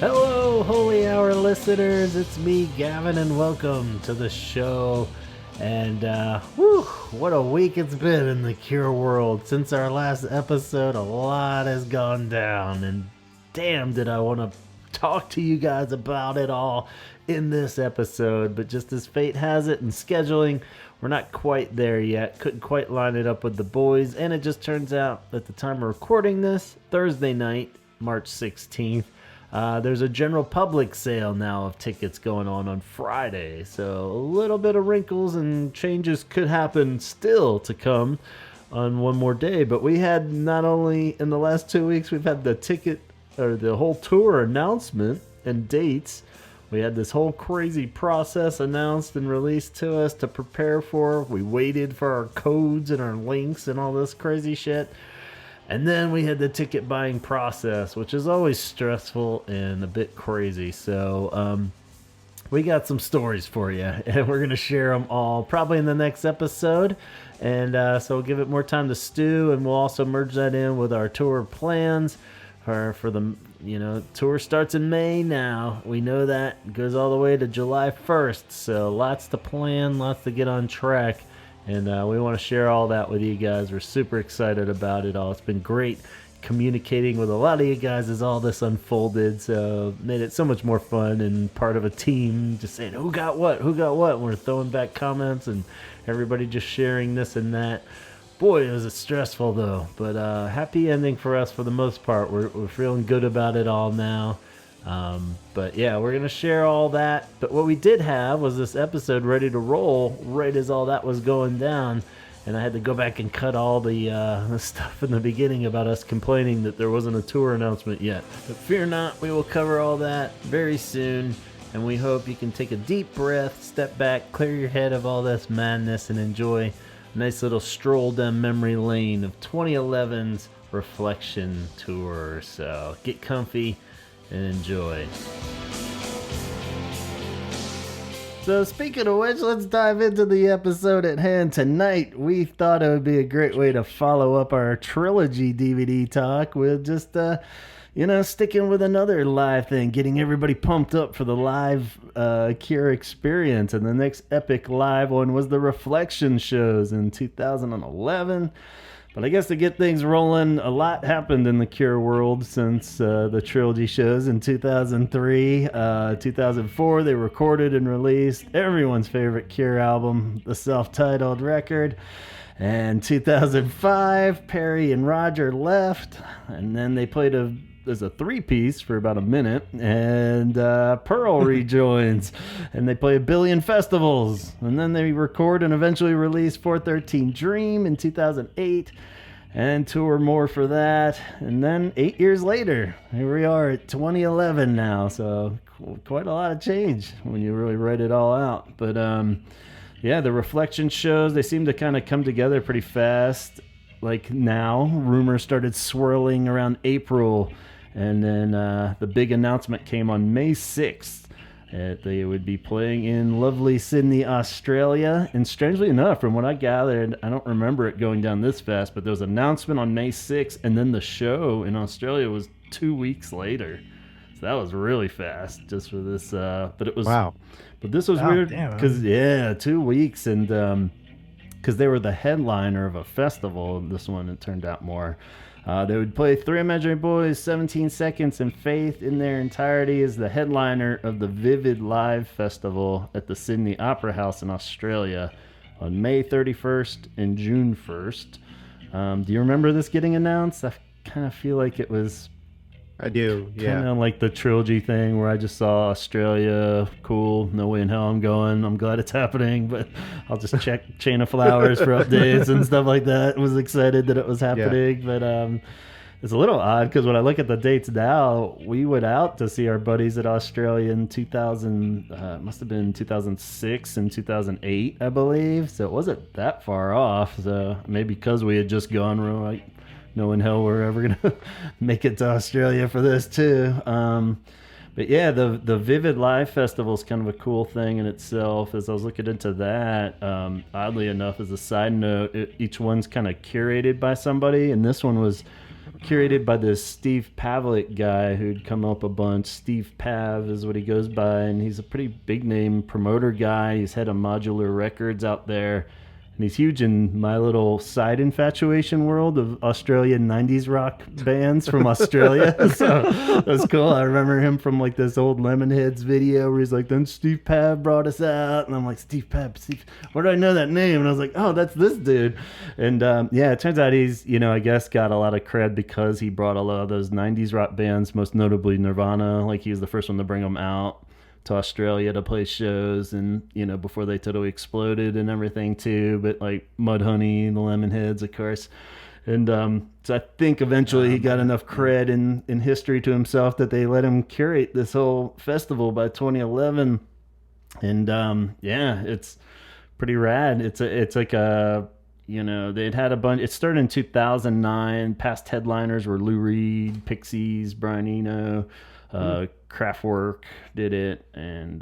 Hello, Holy Hour listeners. It's me, Gavin, and welcome to the show. And, what a week it's been in the Cure world. Since our last episode, a lot has gone down. And damn, did I want to talk to you guys about it all in this episode. But just as fate has it and scheduling, we're not quite there yet. Couldn't quite line it up with the boys. And it just turns out at the time of recording this, Thursday night, March 16th, there's a general public sale now of tickets going on Friday, so a little bit of wrinkles and changes could happen still to come on one more day. But we had not only in the last 2 weeks, we've had the ticket or the whole tour announcement and dates. We had this whole crazy process announced and released to us to prepare for. We waited for our codes and our links and all this crazy shit. And then we had the ticket buying process, which is always stressful and a bit crazy. So we got some stories for you, and we're going to share them all probably in the next episode. And so we'll give it more time to stew, and we'll also merge that in with our tour plans for the, tour starts in May now. We know that. It goes all the way to July 1st. So lots to plan, lots to get on track. And we want to share all that with you guys. We're super excited about it all. It's been great communicating with a lot of you guys as all this unfolded. So made it so much more fun and part of a team, just saying who got what. And we're throwing back comments and everybody just sharing this and that. Boy, was it stressful though. But happy ending for us for the most part. We're feeling good about it all now. But yeah, we're going to share all that. But what we did have was this episode ready to roll right as all that was going down. And I had to go back and cut all the stuff in the beginning about us complaining that there wasn't a tour announcement yet. But fear not, we will cover all that very soon. And we hope you can take a deep breath, step back, clear your head of all this madness, and enjoy a nice little stroll down memory lane of 2011's Reflection Tour. So get comfy and enjoy. So speaking of which, let's dive into the episode at hand tonight. We thought it would be a great way to follow up our trilogy DVD talk with just, sticking with another live thing, getting everybody pumped up for the live Cure experience. And the next epic live one was the Reflection shows in 2011. But I guess to get things rolling, a lot happened in the Cure world since the trilogy shows in 2003. 2004, they recorded and released everyone's favorite Cure album, the self-titled record. And 2005, Perry and Roger left, and then they played there's a three-piece for about a minute, and Pearl rejoins, and they play a billion festivals, and then they record and eventually release 413 Dream in 2008, and tour more for that, and then 8 years later, here we are at 2011 now, so quite a lot of change when you really write it all out. But yeah, the Reflection shows, they seem to kind of come together pretty fast. Like now, rumors started swirling around April, and then the big announcement came on May 6th. They would be playing in lovely Sydney, Australia. And strangely enough, from what I gathered, I don't remember it going down this fast, but there was an announcement on May 6th, and then the show in Australia was 2 weeks later. So that was really fast just for this. But it was wow. But this was weird because 2 weeks, and because they were the headliner of a festival. This one, it turned out more. They would play Three Imaginary Boys, 17 Seconds, and Faith in their entirety as the headliner of the Vivid Live Festival at the Sydney Opera House in Australia on May 31st and June 1st. Do you remember this getting announced? I kind of feel like it was... I do, yeah. Kind of like the trilogy thing where I just saw Australia, cool, no way in hell I'm going. I'm glad it's happening, but I'll just check Chain of Flowers for updates and stuff like that. Was excited that it was happening, but it's a little odd because when I look at the dates now, we went out to see our buddies at Australia in 2000, must have been 2006 and 2008, I believe. So it wasn't that far off. So maybe because we had just gone, we were like, no in hell we're ever gonna make it to Australia for this too. But yeah, the Vivid Live Festival is kind of a cool thing in itself. As I was looking into that, oddly enough, as a side note, each one's kind of curated by somebody, and this one was curated by this Steve Pavlik guy who'd come up a bunch. Steve Pav is what he goes by, and he's a pretty big name promoter guy. He's head of Modular Records out there. And he's huge in my little side infatuation world of Australian 90s rock bands from Australia. So that's cool. I remember him from like this old Lemonheads video where he's like, then Steve Pav brought us out. And I'm like, Steve Pav, where do I know that name? And I was like, oh, that's this dude. And it turns out he's, I guess got a lot of cred because he brought a lot of those 90s rock bands, most notably Nirvana. Like he was the first one to bring them out to Australia to play shows, and before they totally exploded and everything too, but like Mudhoney, the Lemonheads, of course. And so I think eventually he got enough cred in history to himself that they let him curate this whole festival by 2011. And it's pretty rad. It's like a they'd had a bunch. It started in 2009. Past headliners were Lou Reed, Pixies, Brian Eno, Kraftwerk did it, and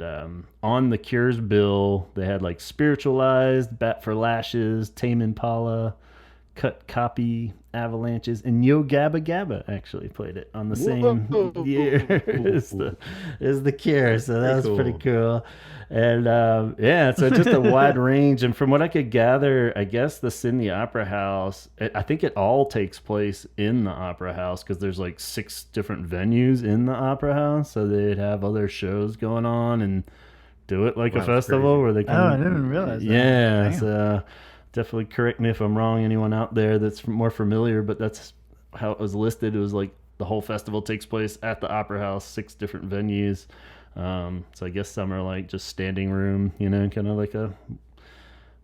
on the Cure's bill they had like Spiritualized, Bat for Lashes, Tame Impala, Cut Copy, Avalanches, and Yo Gabba Gabba actually played it on the same year as the Cure, so that was pretty cool. And so just a wide range. And from what I could gather, I guess the Sydney Opera House, I think it all takes place in the Opera House because there's like 6 different venues in the Opera House, so they'd have other shows going on and do it like a festival where they can. Oh, I didn't realize that. Yeah, so definitely correct me if I'm wrong, anyone out there that's more familiar, but that's how it was listed. It was like the whole festival takes place at the Opera House, 6 different venues. So I guess some are like just standing room, kind of like a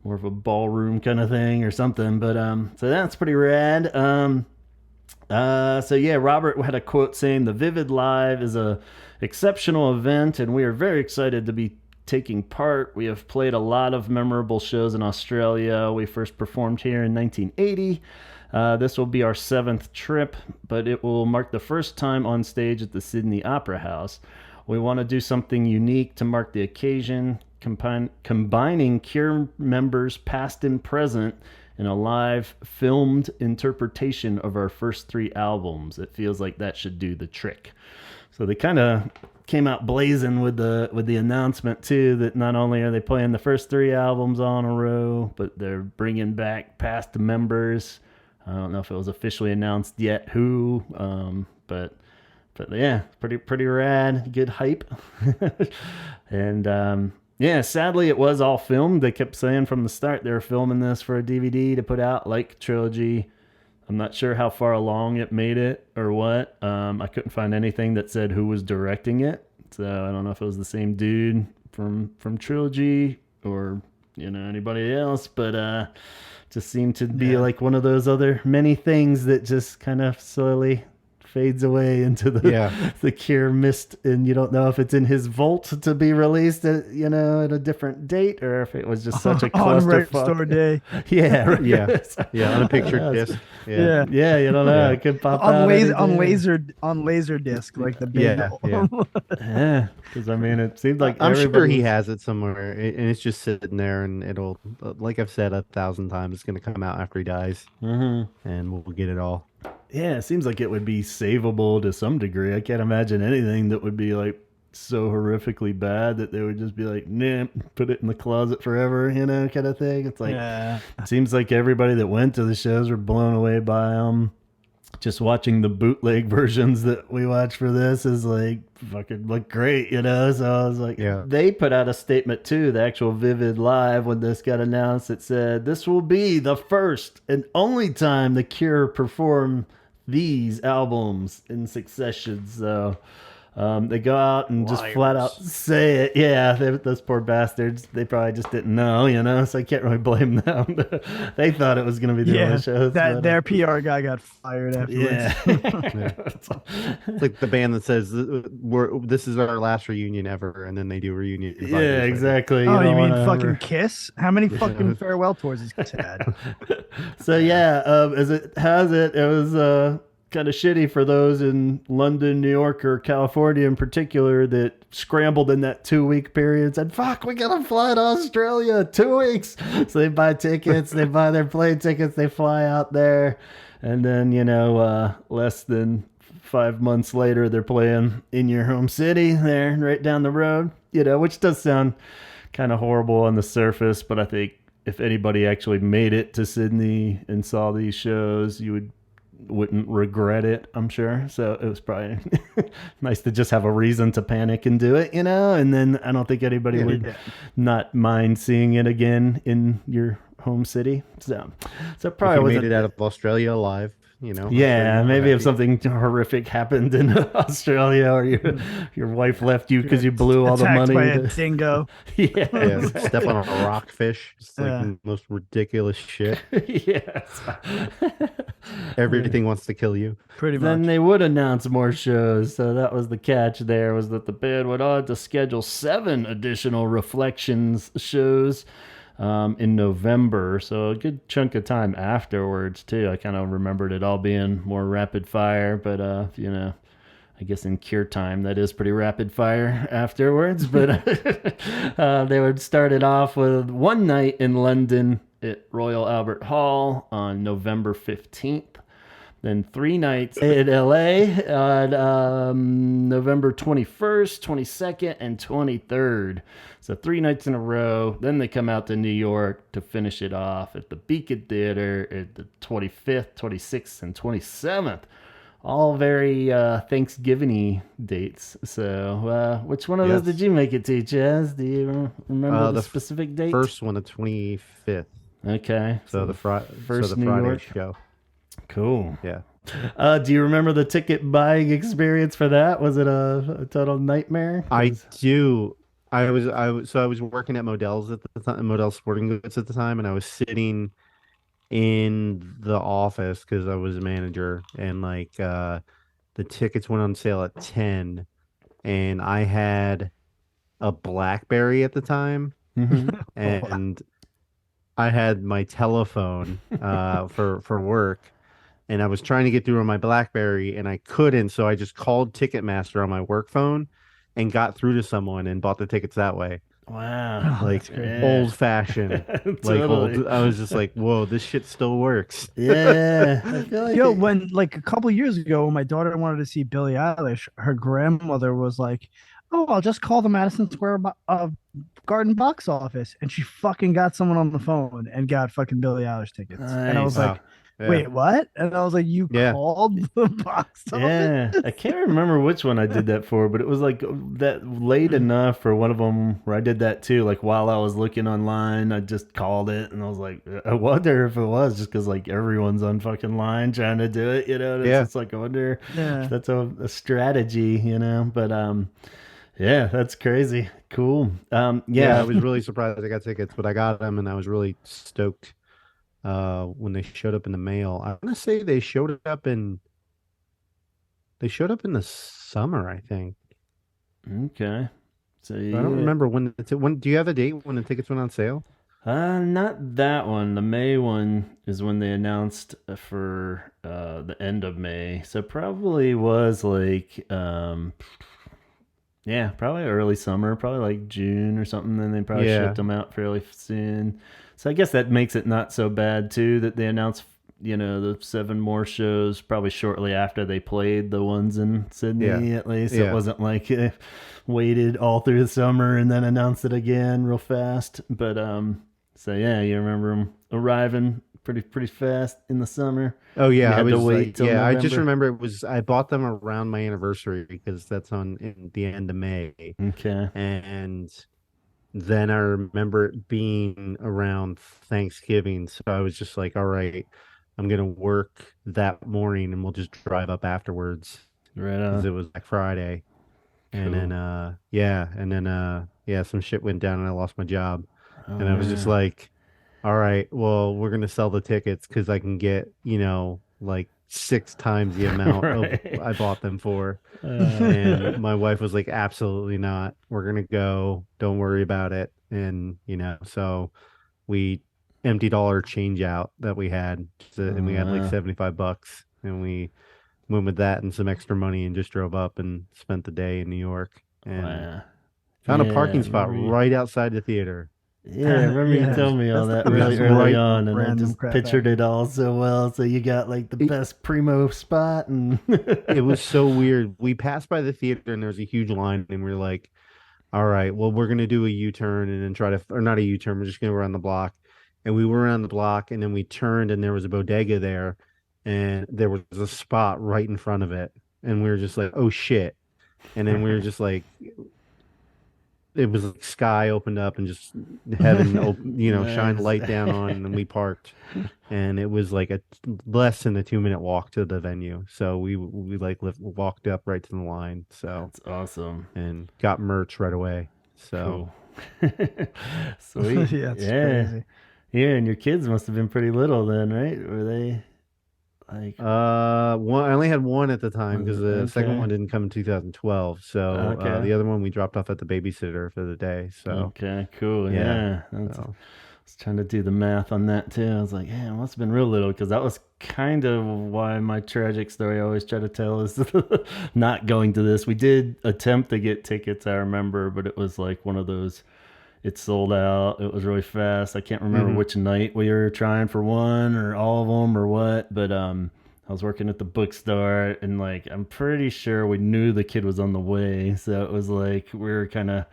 more of a ballroom kind of thing or something. But so that's pretty rad. Robert had a quote saying, "The Vivid Live is a exceptional event, and we are very excited to be taking part. We have played a lot of memorable shows in Australia. We first performed here in 1980. This will be our 7th trip, but it will mark the first time on stage at the Sydney Opera House. We want to do something unique to mark the occasion, combining Cure members past and present in a live filmed interpretation of our first 3 albums. It feels like that should do the trick." So they kind of came out blazing with the announcement too, that not only are they playing the first 3 albums all in a row, but they're bringing back past members. I don't know if it was officially announced yet who, but yeah, pretty rad, good hype. And sadly it was all filmed. They kept saying from the start they were filming this for a DVD to put out like Trilogy. I'm not sure how far along it made it or what. I couldn't find anything that said who was directing it, so I don't know if it was the same dude from Trilogy or anybody else, but just seemed to be like one of those other many things that just kind of slowly fades away into the Cure mist, and you don't know if it's in his vault to be released at a different date, or if it was just such a clusterfuck. On store day. on a picture disc. You don't know. It could pop out on laser disc, like the big because it seemed like I'm sure he has it somewhere, and it's just sitting there, and it'll, like I've said 1,000 times, it's going to come out after he dies, and we'll get it all. Yeah, it seems like it would be savable to some degree. I can't imagine anything that would be like so horrifically bad that they would just be like, nah, put it in the closet forever, kind of thing. It's like, It seems like everybody that went to the shows were blown away by them. Just watching the bootleg versions that we watch for this is like fucking look great, So I was like, They put out a statement too, the actual Vivid Live, when this got announced. It said, "This will be the first and only time the Cure perform these albums in succession." So they go out and just flat out say it. Yeah, those poor bastards. They probably just didn't know, so I can't really blame them. They thought it was going to be the only show. Their PR guy got fired afterwards. It's like the band that says, this is our last reunion ever, and then they do a reunion. Yeah, exactly. Oh, you mean fucking Kiss? How many fucking farewell tours has Kiss had? So as it has it was kind of shitty for those in London, New York, or California in particular that scrambled in that 2-week period and said, fuck, we gotta fly to Australia 2 weeks. So they buy tickets, they buy their plane tickets, they fly out there. And then, less than 5 months later, they're playing in your home city there, right down the road, which does sound kind of horrible on the surface, but I think if anybody actually made it to Sydney and saw these shows, wouldn't regret it, I'm sure. So it was probably nice to just have a reason to panic and do it, And then I don't think anybody would not mind seeing it again in your home city. So probably if you wasn't made it out of Australia alive, Yeah, maybe if happy. something horrific happened in Australia, or your wife left you because you blew all the Attacked money. by a dingo. Yeah, Yeah, exactly. step on a rockfish. It's like Yeah. the most ridiculous shit. Yes. Everything wants to kill you. Pretty Then much. they would announce more shows, so that was the catch. There was that the band went on to schedule 7 additional Reflections shows in November, so a good chunk of time afterwards too. I kind of remembered it all being more rapid fire, but I guess in Cure time that is pretty rapid fire afterwards. But they would start it off with one night in London at Royal Albert Hall on November 15th. Then 3 nights in LA on November 21st, 22nd, and 23rd. So 3 nights in a row. Then they come out to New York to finish it off at the Beacon Theater at the 25th, 26th, and 27th. All very Thanksgiving-y dates. So which one of those did you make it to, Chaz? Do you remember the specific date? First one, the 25th. Okay. So the first New Friday York show. Cool. Yeah. Do you remember the ticket buying experience for that? Was it a total nightmare? I do. I was working at Modell's at the time, Modell Sporting Goods at the time, and I was sitting in the office because I was a manager, and the tickets went on sale at 10, and I had a BlackBerry at the time, and I had my telephone for work, and I was trying to get through on my BlackBerry, and I couldn't, so I just called Ticketmaster on my work phone and got through to someone and bought the tickets that way. Wow. Like old fashioned. Like Totally. old. I was just like, whoa, this shit still works. Yeah. I feel like Yo, when like a couple years ago, when my daughter wanted to see Billie Eilish, her grandmother was like, "Oh, I'll just call the Madison Square Garden box office," and she fucking got someone on the phone and got fucking Billie Eilish tickets. And I was Nice. like, "Wait, what?" And I was like, "You Yeah. called the box Yeah, office?" I can't remember which one I did that for, but it was like that late enough for one of them where I did that too. Like while I was looking online, I just called it, and I was like, I wonder if it was just because like everyone's on fucking line trying to do it, And it's Yeah. just like I wonder Yeah. if that's a strategy, But yeah, that's crazy. Cool. Yeah, I was really surprised I got tickets, but I got them, and I was really stoked when they showed up in the mail. I want to say they showed up in the summer, I think. Okay. So I don't remember when do you have a date when the tickets went on sale? Not that one. The May one is when they announced for the end of May. So probably was like yeah, probably early summer, probably like June or something. Then they probably Yeah. shipped them out fairly soon. So I guess that makes it not so bad too that they announced the 7 more shows probably shortly after they played the ones in Sydney. Yeah. At least Yeah. it wasn't like waited all through the summer and then announced it again real fast. But so yeah, you remember them arriving pretty fast in the summer. Oh You yeah, I had to was wait like, till I just November? remember it was I bought them around my anniversary because that's in the end of May. Okay. And then I remember it being around Thanksgiving, so I was just like, all right, I'm gonna work that morning and we'll just drive up afterwards Right because on. it was like Friday. And Cool. then some shit went down and I lost my job. Oh, And I was just man. like, all right, well, we're gonna sell the tickets because I can get, like 6 times the amount of Right. I bought them for. And Uh, my wife was like, absolutely not. We're gonna go. Don't worry about it. And so we emptied all our change out that we had, and we had like uh, $75, and we went with that and some extra money and just drove up and spent the day in New York and wow. found a Yeah, I parking spot remember you. right outside the theater. Yeah, I remember you Yeah, told me all that's that the really best early right on, and I random just crap pictured ever. it all so well. So you got like the It, best primo spot, and it was so weird. We passed by the theater and there was a huge line, and we are like, all right, well, we're gonna do a U-turn and then try to, or not a U-turn, we're just gonna go around the block. And we went around the block, and then we turned, and there was a bodega there, and there was a spot right in front of it, and we were just like, oh shit. And then we were just like, it was like sky opened up and just heaven, shine nice. light down on, and then we parked, and it was like a less than a 2 minute walk to the venue. So we like walked up right to the line. So That's awesome. and got merch right away. So Cool. Sweet. Yeah, it's Yeah. crazy. Yeah, and your kids must have been pretty little then, right? Were they like one I only had one at the time because the second okay. one didn't come in 2012. So Okay. the other one we dropped off at the babysitter for the day. So Okay, cool. yeah. Yeah. That's, I So was trying to do the math on that too. I was like, yeah, it must have been real little because that was kind of why my tragic story I always try to tell is not going to this. We did attempt to get tickets, I remember, but it was like one of those, it sold out. It was really fast. I can't remember mhm. which night we were trying for one or all of them or what, but I was working at the bookstore and like I'm pretty sure we knew the kid was on the way, so it was like we were kind of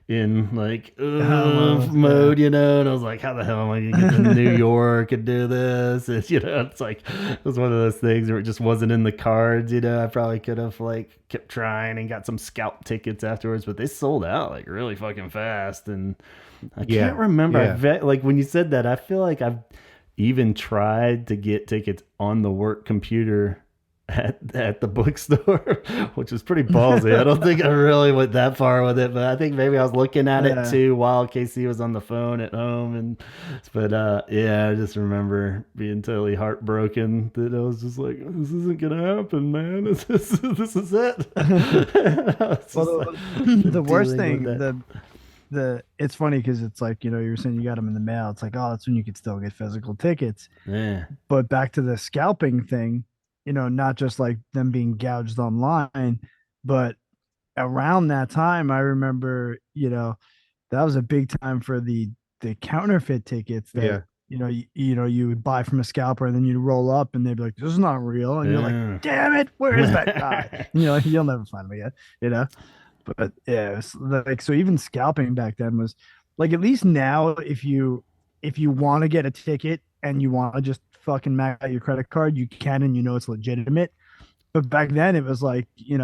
in like Almost, mode, and I was like, how the hell am I gonna get to New York and do this? And it's like it was one of those things where it just wasn't in the cards. I probably could have like kept trying and got some scalp tickets afterwards, but they sold out like really fucking fast. And I can't Yeah. remember. Yeah. Like when you said that, I feel like I've even tried to get tickets on the work computer at the bookstore, which is pretty ballsy. I don't think I really went that far with it, but I think maybe I was looking at it Yeah. too while Casey was on the phone at home. But yeah, I just remember being totally heartbroken that I was just like, this isn't gonna happen, man. This is it. Well, the worst thing, the it's funny because it's like, you were saying you got them in the mail. It's like, oh, that's when you could still get physical tickets. Yeah. But back to the scalping thing, not just like them being gouged online, but around that time, I remember, that was a big time for the counterfeit tickets that, Yeah. you would buy from a scalper and then you'd roll up and they'd be like, this is not real. And you're like, Yeah. damn it, where is that guy? You'll never find me again. But yeah, it's like, so even scalping back then was like, at least now, if you want to get a ticket and you want to just fucking max out your credit card, you can, and it's legitimate. But back then it was like, you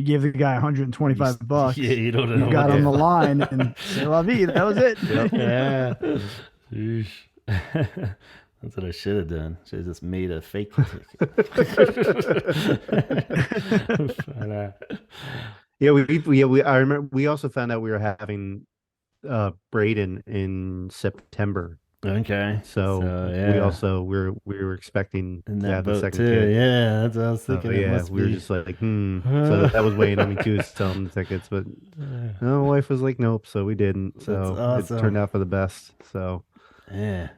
gave the guy 125 bucks. Yeah, you don't You know got what on the the line and c'est la vie. That was it. Yep. Yeah. Sheesh. That's what I should have done. Should have just made a fake ticket. But, I remember we also found out we were having Braden in September. okay. So yeah. we were expecting in to that have the boat second too. kid. Yeah, that's what I was So, thinking. It yeah, must we were be. just like, So that was weighing on me too, selling the tickets. But no, my wife was like, nope. So we didn't. So That's awesome. it turned out for the best. So Yeah.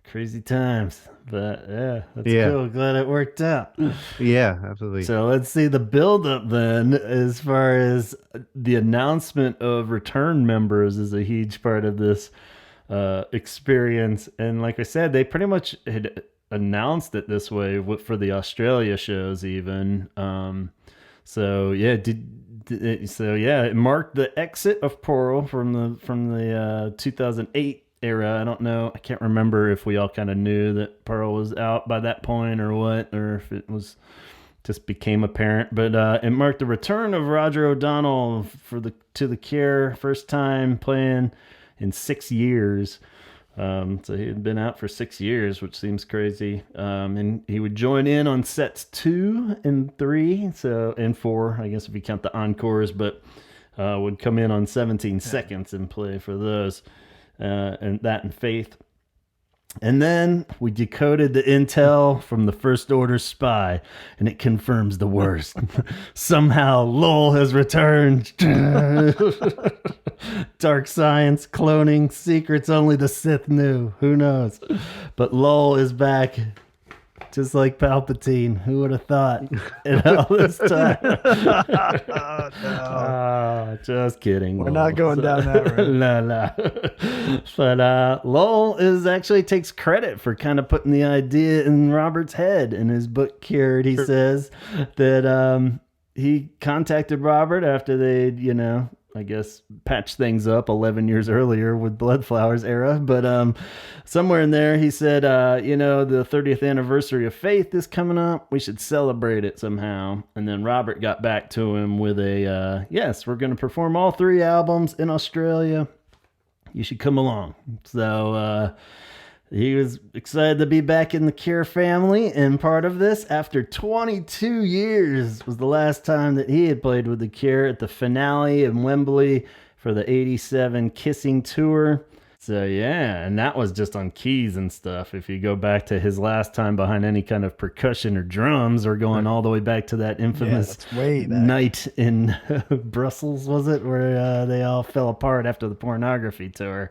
Crazy times. But yeah, that's Yeah. cool. Glad it worked out. yeah, absolutely. So let's see the build up then, as far as the announcement of return members is a huge part of this experience. And like I said, they pretty much had announced it this way for the Australia shows even. So yeah, it marked the exit of Pearl from the 2008 era. I don't know. I can't remember if we all kind of knew that Pearl was out by that point or what, or if it was just became apparent. But it marked the return of Roger O'Donnell to the Cure, first time playing in 6 years. So he had been out for 6 years, which seems crazy. And he would join in on sets 2 and 3, and 4, I guess if you count the encores, but would come in on 17 seconds and play for those. And Faith. And then we decoded the intel from the First Order spy, and it confirms the worst. Somehow Lowell has returned. Dark science, cloning, secrets only the Sith knew. Who knows? But Lowell is back just like Palpatine. Who would have thought in all this time? Oh, no. Just kidding. We're not going down that road. No. But Lowell actually takes credit for kind of putting the idea in Robert's head. In his book Cured, he says that he contacted Robert after they'd, I guess, patched things up 11 years earlier with Bloodflowers era. But somewhere in there, he said, the 30th anniversary of Faith is coming up. We should celebrate it somehow. And then Robert got back to him with yes, we're going to perform all 3 albums in Australia. You should come along. So he was excited to be back in the Cure family, and part of this, after 22 years, was the last time that he had played with the Cure at the finale in Wembley for the 87 Kissing Tour. So yeah, and that was just on keys and stuff. If you go back to his last time behind any kind of percussion or drums, or going all the way back to that infamous night in Brussels, was it, where they all fell apart after the pornography tour,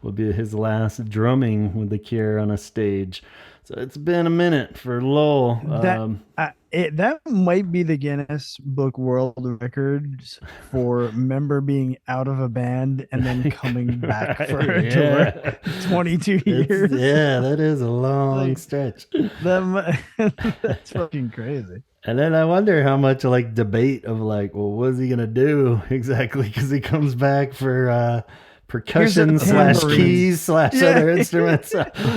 would be his last drumming with the Cure on a stage. So it's been a minute for Lowell. That might be the Guinness Book World Records for member being out of a band and then coming back for a tour. 22 years. That is a long stretch. That's fucking crazy. And then I wonder how much debate of what's he gonna do exactly, because he comes back for percussion / keys / other instruments.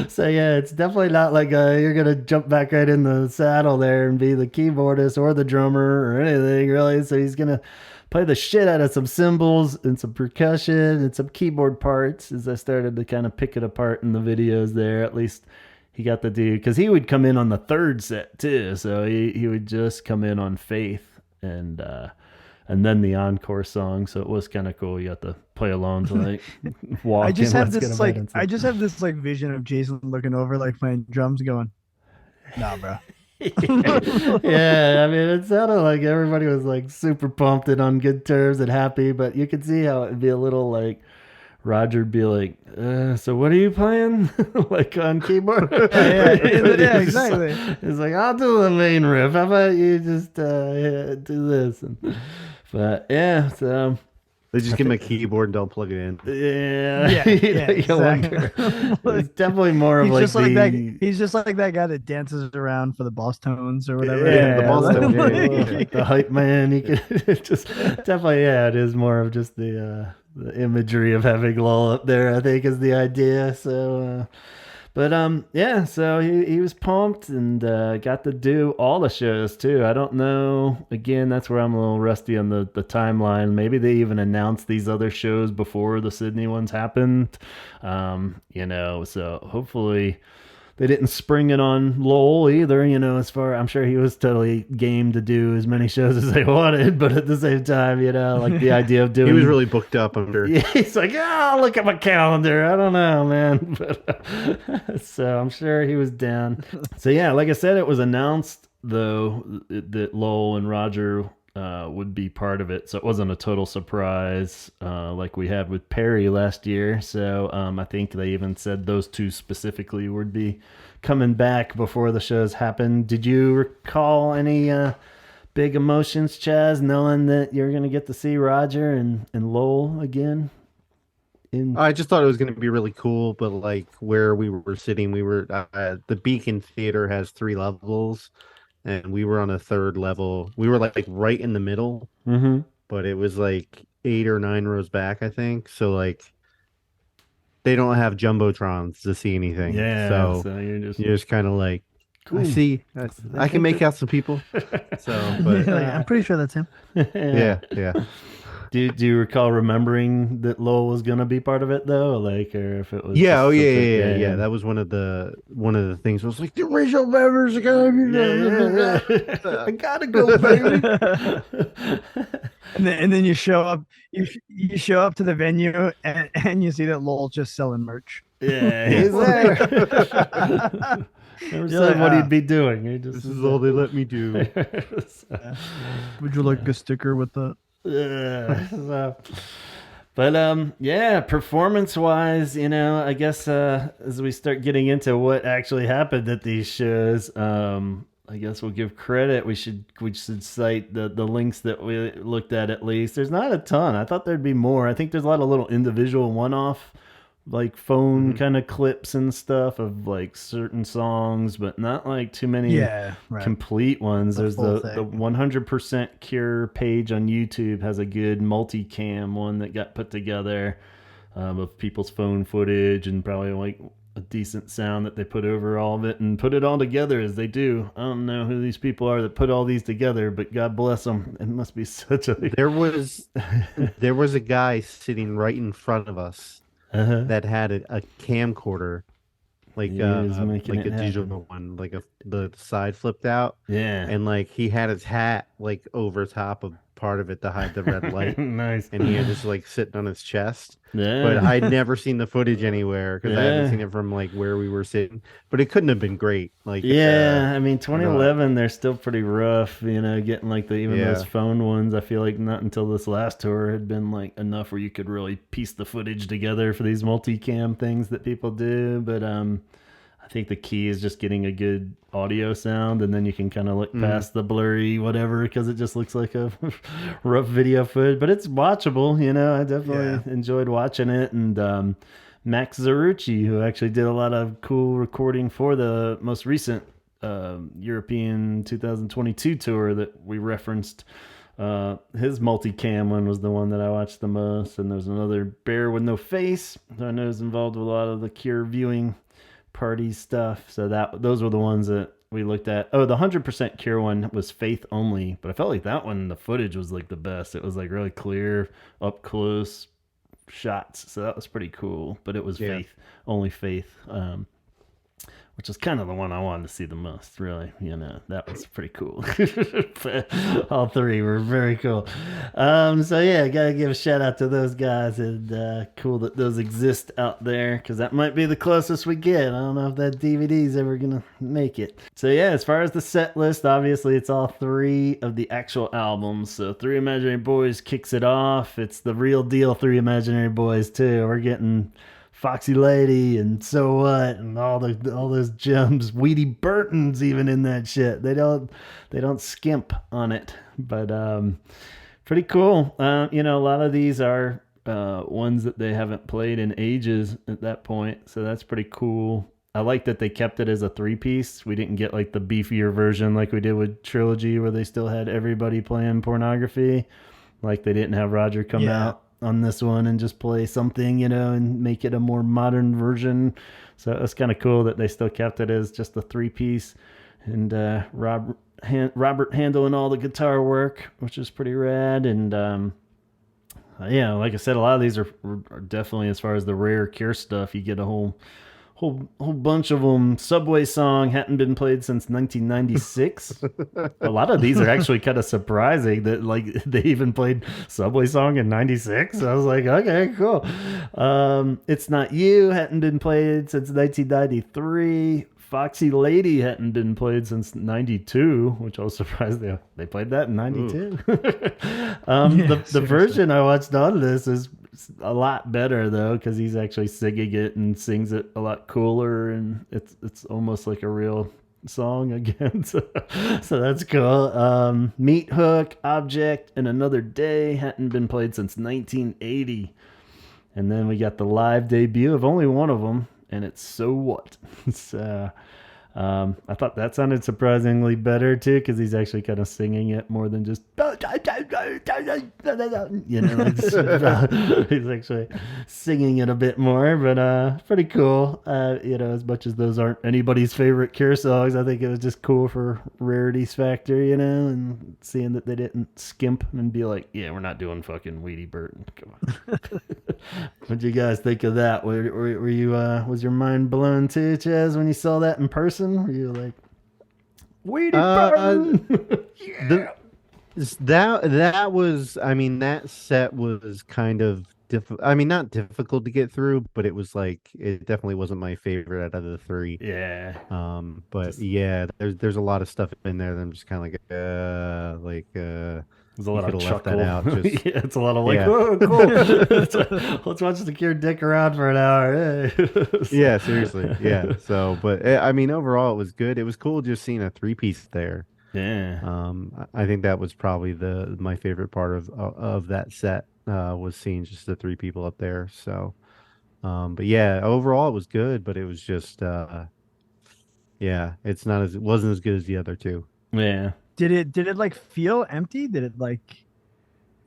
So yeah, it's definitely not like you're gonna jump back right in the saddle there and be the keyboardist or the drummer or anything really. So he's gonna play the shit out of some cymbals and some percussion and some keyboard parts. As I started to kind of pick it apart in the videos there, at least he got to do, because he would come in on the 3rd set too. So he would just come in on Faith and then the encore song. So it was kind of cool. You have to play along to walk. I just have this vision of Jason looking over, playing drums, going, "Nah, bro." Yeah, I mean, it sounded like everybody was super pumped and on good terms and happy, but you could see how it'd be a little Roger'd be like, so what are you playing? On keyboard? Yeah, exactly. It's I'll do the main riff. How about you just do this? But yeah, so they just give him a keyboard and don't plug it in. Yeah, exactly. It's definitely more of he's just like that guy that dances around for the Boss Tones or whatever. Yeah, the Boss Tones. The hype man. He could just definitely. Yeah, it is more of just the imagery of having Lowell up there, I think, is the idea. So so he was pumped and got to do all the shows too. I don't know, again, that's where I'm a little rusty on the timeline. Maybe they even announced these other shows before the Sydney ones happened. So hopefully they didn't spring it on Lowell either, I'm sure he was totally game to do as many shows as they wanted, but at the same time, the idea of doing... He was really booked up under... Yeah, he's look at my calendar. I don't know, man. But, so I'm sure he was down. So yeah, like I said, it was announced, though, that Lowell and Roger would be part of it. So it wasn't a total surprise like we had with Perry last year. So I think they even said those two specifically would be coming back before the shows happened. Did you recall any big emotions, Chaz, knowing that you're going to get to see Roger and Lowell again? I just thought it was going to be really cool, but where we were sitting, we were the Beacon Theater has 3 levels. And we were on a 3rd level. We were right in the middle, but it was 8 or 9 rows back, I think. So they don't have jumbotrons to see anything. Yeah. So you're just kind of cool. I see. I can make out some people. So, but I'm pretty sure that's him. Yeah. Do you recall remembering that Lowell was gonna be part of it though, or if it was? Yeah, yeah. That was one of the things. Was the original members are gonna be. I gotta go, baby. and then you show up. You show up to the venue and you see that Lowell's just selling merch. Yeah, he's there. Never said what he'd be doing. This is all they let me do. Would you like a sticker with that? Yeah. But yeah, performance wise, I guess as we start getting into what actually happened at these shows, I guess we'll give credit. We should cite the links that we looked at least. There's not a ton. I thought there'd be more. I think there's a lot of little individual one off like phone Mhm. kind of clips and stuff of like certain songs, but not like too many Yeah, right. complete ones. The There's full the thing. 100% Cure page on YouTube has a good multicam one that got put together of people's phone footage and probably like a decent sound that they put over all of it and put it all together as they do. I don't know who these people are that put all these together, but God bless them. It must be such a There was there was a guy sitting right in front of us uh-huh. that had a camcorder, He was making like it a happen. digital one, like the side flipped out, Yeah. and like he had his hat like over top of part of it to hide the red light, Nice. and he had just like sitting on his chest. But Yeah. I'd never seen the footage anywhere because I haven't Yeah. seen it from like where we were sitting. But it couldn't have been great. Yeah, I mean, I don't know. 2011, they're still pretty rough, getting like even those Yeah. phone ones. I feel like not until this last tour had been like enough where you could really piece the footage together for these multicam things that people do. But I think the key is just getting a good audio sound, and then you can kind of look Mm, past the blurry whatever because it just looks like a rough video footage. But it's watchable. I Yeah. definitely enjoyed watching it, and Max Zarucci, who actually did a lot of cool recording for the most recent European 2022 tour that we referenced. His multicam one was the one that I watched the most, and there's another Bear with No Face who I know is involved with a lot of the Cure viewing party stuff. So those were the ones that we looked at. Oh, the 100% Cure one was Faith only, but I felt like that one the footage was like the best. It was like really clear, up close shots, so that was pretty cool. But it was yeah. Faith only, Faith, which is kind of the one I wanted to see the most, really. That was pretty cool. All three were very cool. So yeah, gotta give a shout out to those guys, and cool that those exist out there because that might be the closest we get. I don't know if that DVD's ever gonna make it. So yeah, as far as the set list, obviously it's all three of the actual albums. So Three Imaginary Boys kicks it off. It's the real deal Three Imaginary Boys too. We're getting Foxy Lady and So What and all those gems. Weedy Burton's even in that shit. They don't skimp on it. But pretty cool. A lot of these are ones that they haven't played in ages at that point. So that's pretty cool. I like that they kept it as a three piece. We didn't get like the beefier version like we did with Trilogy where they still had everybody playing Pornography. Like they didn't have Roger come Yeah. out on this one and just play something, and make it a more modern version. So it's kind of cool that they still kept it as just a three piece, and Robert handling all the guitar work, which is pretty rad. And yeah, like I said, a lot of these are definitely, as far as the rare Cure stuff, you get a whole bunch of them. Subway Song hadn't been played since 1996. A lot of these are actually kind of surprising that like they even played Subway Song in 96. I was like, okay, cool. It's Not You hadn't been played since 1993. Foxy Lady hadn't been played since 92, which I was surprised they played that in Ooh. 92. Yeah, The seriously. version I watched on this is a lot better though, because he's actually singing it and sings it a lot cooler, and it's almost like a real song again. So that's cool. Meat Hook, Object, and Another Day hadn't been played since 1980. And then we got the live debut of only one of them, and it's So What. So I thought that sounded surprisingly better too, because he's actually kind of singing it more than just like he's actually singing it a bit more. But pretty cool. As much as those aren't anybody's favorite Cure songs, I think it was just cool for rarity's factor, and seeing that they didn't skimp and be like, yeah, we're not doing fucking Weedy Burton. Come on. What'd you guys think of that? Were you was your mind blown too, Chaz, when you saw that in person? Were you like, Weedy Uh, Burton? the that was, I mean, that set was kind of I mean, not difficult to get through, but it was like it definitely wasn't my favorite out of the three. Yeah. But Just yeah, there's a lot of stuff in there that I'm just kind of like there's a you lot could of have left that chuckle. out. Just Yeah, it's a lot of like, yeah, oh, cool. Let's watch the Cure dick around for an hour. Hey. yeah, seriously, yeah. So, but I mean, overall, it was good. It was cool just seeing a three piece there. Yeah. I think that was probably the my favorite part of that set was seeing just the three people up there. So, but yeah, overall it was good, but it was just yeah, it wasn't as good as the other two. Yeah. Did it like feel empty? Did it like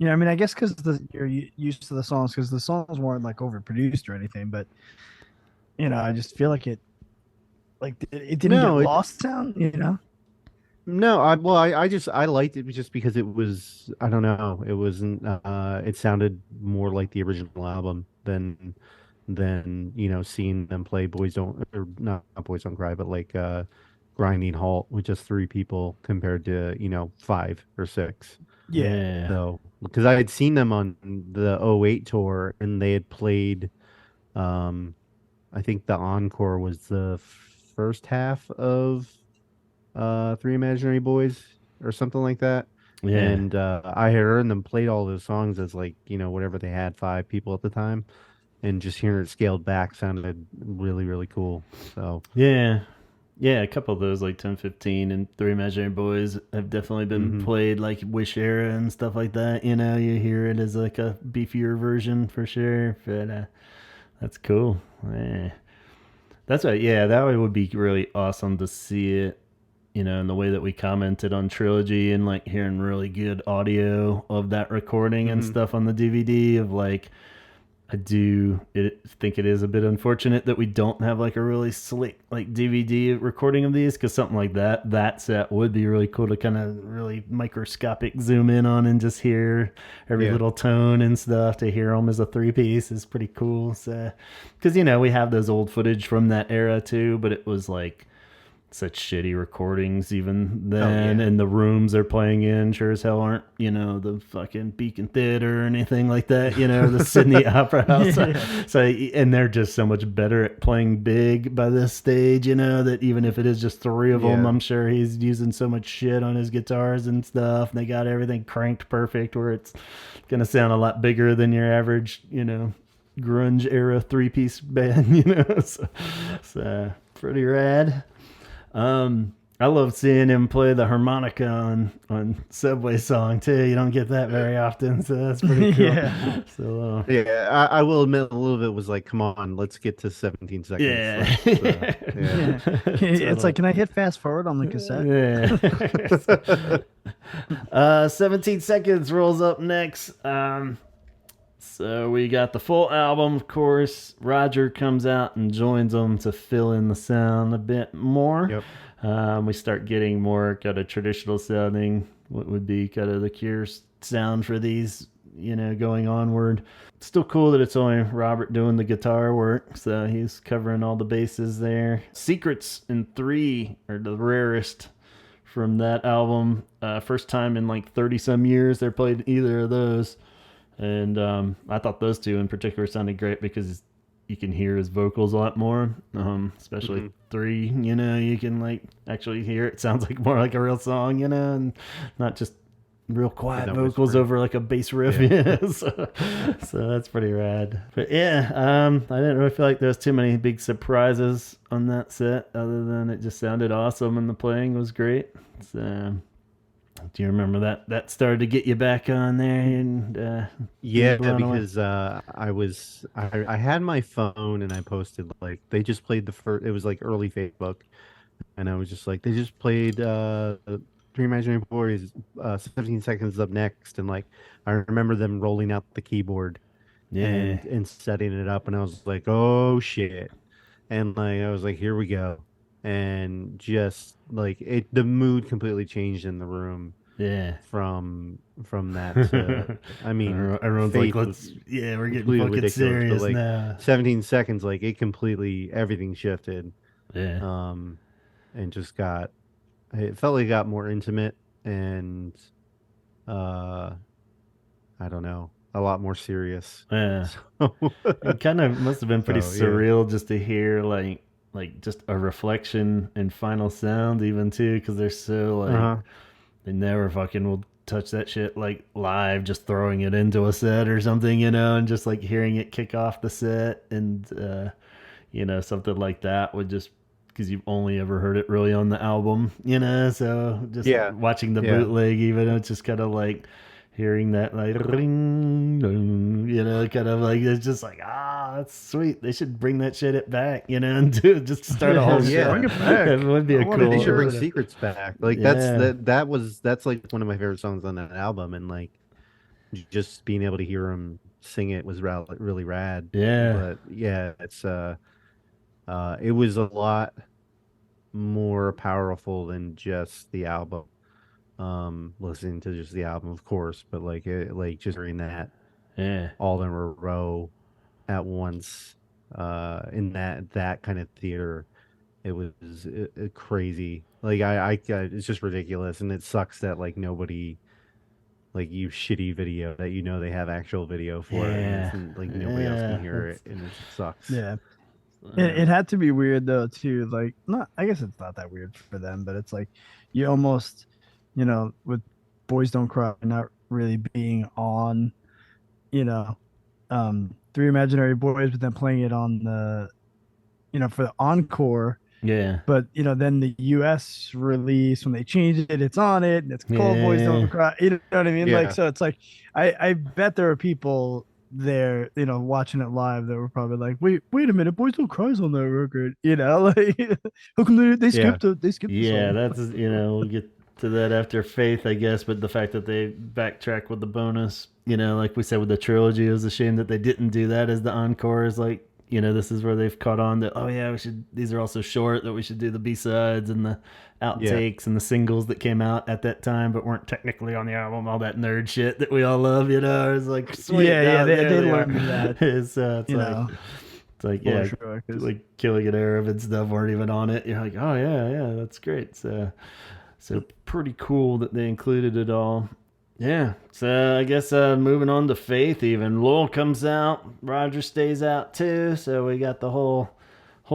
I mean, I guess because you're used to the songs because the songs weren't like overproduced or anything, but I just feel like it didn't get No, lost sound. no, I just I liked it just because it was I don't know, it wasn't it sounded more like the original album than seeing them play Boys Don't or not Boys Don't Cry, but like Grinding Halt with just three people compared to five or six. Yeah. Yeah. So because I had seen them on the '08 tour and they had played um I think the encore was the first half of Three Imaginary Boys or something like that. Yeah. And I had heard them played all those songs as like, whatever they had, five people at the time. And just hearing it scaled back sounded really, really cool. So, Yeah. Yeah, a couple of those like 10-15 and Three Imaginary Boys have definitely been hmm played like Wish Era and stuff like that. You hear it as like a beefier version for sure. But that's cool. Yeah. That's right. Yeah, that would be really awesome to see it, in the way that we commented on Trilogy and like hearing really good audio of that recording and hmm stuff on the DVD of like think it is a bit unfortunate that we don't have like a really slick like DVD recording of these because something like that set would be really cool to kind of really microscopic zoom in on and just hear every Yeah. little tone and stuff. To hear them as a three piece is pretty cool. So, because we have those old footage from that era too, but it was like such shitty recordings even Oh, then, yeah. and the rooms they're playing in sure as hell aren't the fucking Beacon Theater or anything like that, the Sydney Opera House. Yeah. So and they're just so much better at playing big by this stage, that even if it is just three of them, Yeah. I'm sure he's using so much shit on his guitars and stuff. They got everything cranked perfect where it's gonna sound a lot bigger than your average grunge era three-piece band. So pretty rad. I love seeing him play the harmonica on Subway Song too. You don't get that very often, so that's pretty cool. Yeah. So Yeah. I will admit a little bit was like, come on, let's get to 17 seconds. yeah, Yeah. It's like, can I hit fast forward on the cassette? Yeah. 17 seconds rolls up next. So we got the full album, of course. Roger comes out and joins them to fill in the sound a bit more. Yep. We start getting more kind of traditional sounding, what would be kind of the Cure sound for these, going onward. It's still cool that it's only Robert doing the guitar work, so he's covering all the bases there. Secrets in 3 are the rarest from that album. First time in like 30 some years they played either of those. And I thought those two in particular sounded great because you can hear his vocals a lot more, especially Mm-hmm. 3. You can like actually hear it sounds like more like a real song, and not just real quiet not vocals whispering. over like a bass riff. Yeah. Yeah. So that's pretty rad. But yeah, I didn't really feel like there was too many big surprises on that set, other than it just sounded awesome and the playing was great. So. Do you remember that started to get you back on there and Yeah, blown away? because I had my phone and I posted like they just played the first. It was like early Facebook, and I was just like they just played Three Imaginary Boys. 17 seconds up next, and like I remember them rolling out the keyboard Yeah, and setting it up, and I was like, oh shit, and like I was like, here we go, and just like the mood completely changed in the room yeah. from that to I mean Everyone's like, Faith was we're getting completely fucking ridiculous, but serious like now. 17 seconds, like it completely everything shifted. Yeah, Um and just got it felt like it got more intimate and uh I don't know. a lot more serious. Yeah. So, It kind of must have been pretty so yeah. surreal just to hear like just a reflection in final sound even too, because they're so like Uh-huh. they never fucking will touch that shit like live, just throwing it into a set or something, and just like hearing it kick off the set and something like that would just because you've only ever heard it really on the album, so just Yeah. watching the Yeah. bootleg, even it's just kind of like hearing that like ring, ding, kind of like it's just like that's sweet. They should bring that shit back, and do just start a whole Oh show. yeah. Bring it back. It would be I a wanna They cool. should bring hear it. Secrets back. Like Yeah, that's like one of my favorite songs on that album, and like just being able to hear him sing it was really rad. yeah, But yeah, it was a lot more powerful than just the album. Listening to just the album, of course, but like just hearing that yeah, all in a row at once, in that kind of theater, it was crazy. Like it's just ridiculous, and it sucks that like nobody like you shitty video that they have actual video for it, and yeah, it's like nobody else can yeah. hear it, and it sucks. Yeah. It had to be weird though too. Like, not I guess it's not that weird for them, but it's like you almost, with Boys Don't Cry not really being on, you know, Three Imaginary Boys, but then playing it on the, for the encore. Yeah, But then the U.S. release when they changed it, it's on it and it's called Boys yeah, Don't Cry. You know what I mean? Like, Yeah, so it's like I bet there are people there, watching it live that were probably like, wait a minute, Boys Don't Cry's on that record. Like how come they yeah, skipped it? They skipped the yeah. song. That's we'll get to that after Faith, I guess. But the fact that they backtrack with the bonus, like we said with the trilogy, it was a shame that they didn't do that as the encore. Is like, this is where they've caught on that. Oh yeah, we should. These are also short. That we should do the B sides and the yeah, outtakes and the singles that came out at that time, but weren't technically on the album. All that nerd shit that we all love. It's like sweet. Yeah, There they they learned are. that, It's you like know, it's like for yeah, sure. 'Cause like Killing an Arab and stuff weren't even on it. You're like, oh yeah, that's great. So pretty cool that they included it all. Yeah. So I guess moving on to Faith, even Lowell comes out, Roger stays out too. So we got the whole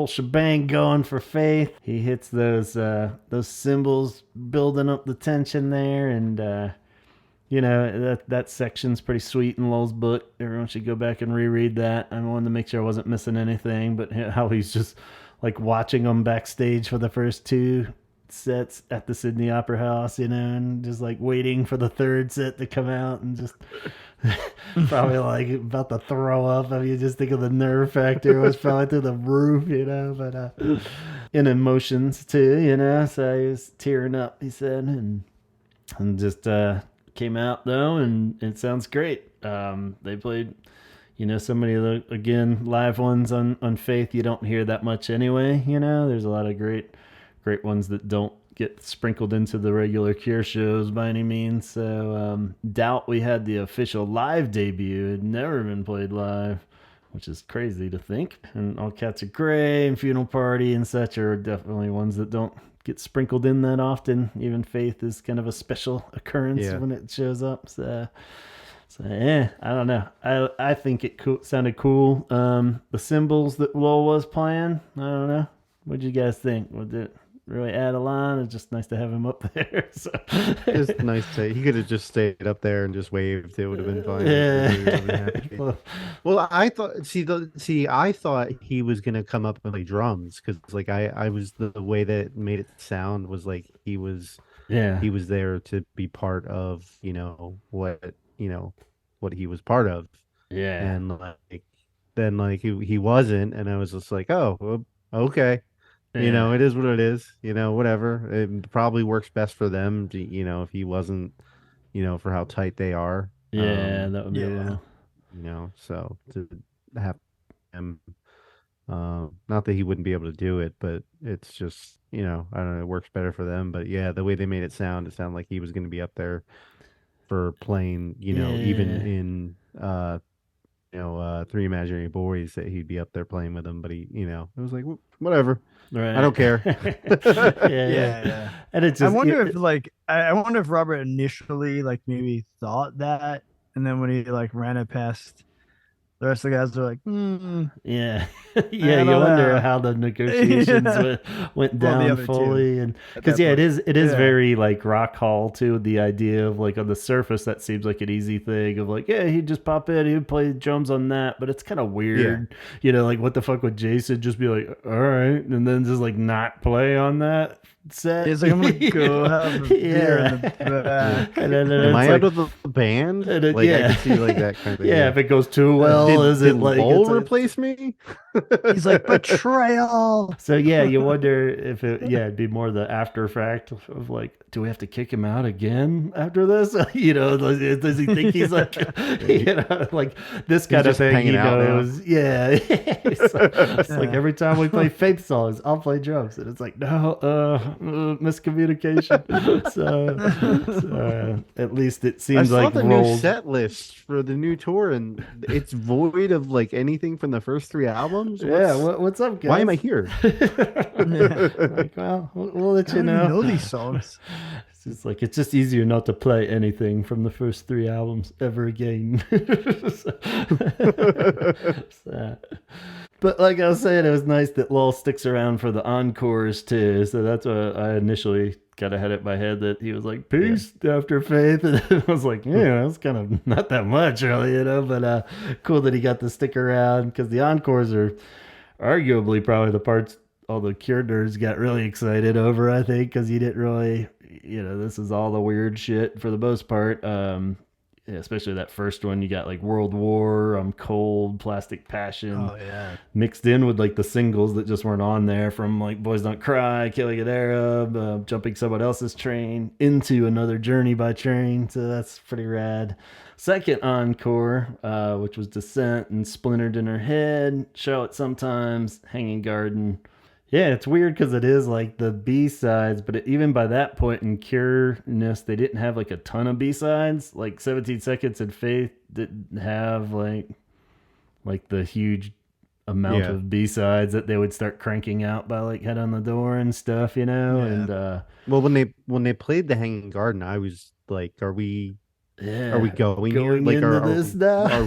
shebang going for Faith. He hits those cymbals, building up the tension there, and that section's pretty sweet in Lowell's book. Everyone should go back and reread that. I wanted to make sure I wasn't missing anything, but how he's just like watching them backstage for the first two sets at the Sydney Opera House, and just like waiting for the third set to come out and just probably like about to throw up. I mean, you just think of the nerve factor was probably through the roof, but in emotions too, so he was tearing up, he said, and just came out though, and it sounds great. They played, so many of the again live ones on Faith you don't hear that much anyway. There's a lot of great ones that don't get sprinkled into the regular Cure shows by any means. So Doubt, we had the official live debut. It had never been played live, which is crazy to think. And All Cats Are Gray and Funeral Party and such are definitely ones that don't get sprinkled in that often. Even Faith is kind of a special occurrence when it shows up. So yeah, I don't know. I think it sounded cool. The cymbals that Lowell was playing, I don't know. What'd you guys think? Was it really add a line? It's just nice to have him up there. So. just nice to. He could have just stayed up there and just waved. It would have been fine. Yeah. Well, I thought. I thought he was gonna come up and play drums because, like, I was the way that it made it sound was like he was there to be part of what he was part of. Yeah. And like then like he wasn't, and I was just like, oh, well, okay. Yeah. It is what it is. Whatever. It probably works best for them. If he wasn't, for how tight they are. Yeah, that would be So to have him, not that he wouldn't be able to do it, but it's just, I don't know, it works better for them. But yeah, the way they made it sounded like he was going to be up there for playing, even in Three Imaginary Boys, that he'd be up there playing with them. But he, it was like, whatever. Right. I don't care. Yeah. And it's I just, wonder if I wonder if Robert initially like maybe thought that and then when he like ran it past, the rest of the guys are like, Yeah, yeah. I You don't wonder know. how the negotiations Yeah. went Well, the down other two fully, and at because that yeah, point. it is Yeah. very like rock hall too. The idea of like on the surface that seems like an easy thing of like yeah, he'd just pop in, he'd play drums on that, but it's kind of Yeah. weird, you know, like what the fuck would Jason just be like, all right, and then just like not play on that set, He's like, I'm gonna you go know? have a beer in Yeah, the back. and then Am it's I out like of the band? and it, Like I yeah, could see like that kind of thing. yeah. Yeah. If it goes too well, Yeah. is Did it like it's Lowell like replace me? He's like, betrayal. so yeah, you wonder if it yeah it'd be more the after fact of like, do we have to kick him out again after this? You know, does he think he's like you know like this He's kind of just thing? hanging He out now. knows. Yeah, it's like Yeah. every time we play faith songs, I'll play drums, and it's like no, miscommunication. So at least it I seems saw like the new roles. set list for the new tour, and it's void of like anything from the first three albums. Yeah, What's what's up, guys? why am I here? Like, well, we'll let I you don't even know. know these songs. It's just like it's just easier not to play anything from the first three albums ever again. So- but like I was saying, it was nice that Lowell sticks around for the encores too. So that's what I initially kind of had it in my head that he was like peace after Faith, and I was like, yeah, that's kind of not that much really, you know. But cool that he got to stick around because the encores are arguably probably the parts all the Cure nerds got really excited over, I think, because you didn't really, you know, this is all the weird shit for the most part. Yeah, especially that first one, you got like World War, Cold, Plastic Passion, Oh yeah. mixed in with like the singles that just weren't on there from like Boys Don't Cry, Killing an Arab, Jumping Someone Else's Train, into Another Journey by Train. So that's pretty rad. Second encore, which was Descent and Splintered in Her Head, Show It Sometimes, Hanging Garden. Yeah, it's weird because it is like the B sides, but even by that point in Cure-ness, they didn't have like a ton of B sides. Like 17 Seconds and Faith didn't have like the huge amount Yeah. of B sides that they would start cranking out by like Head on the Door and stuff, you know? Yeah. And Well, when they played the Hanging Garden, I was like, yeah, are we going here? going Like, into this now? are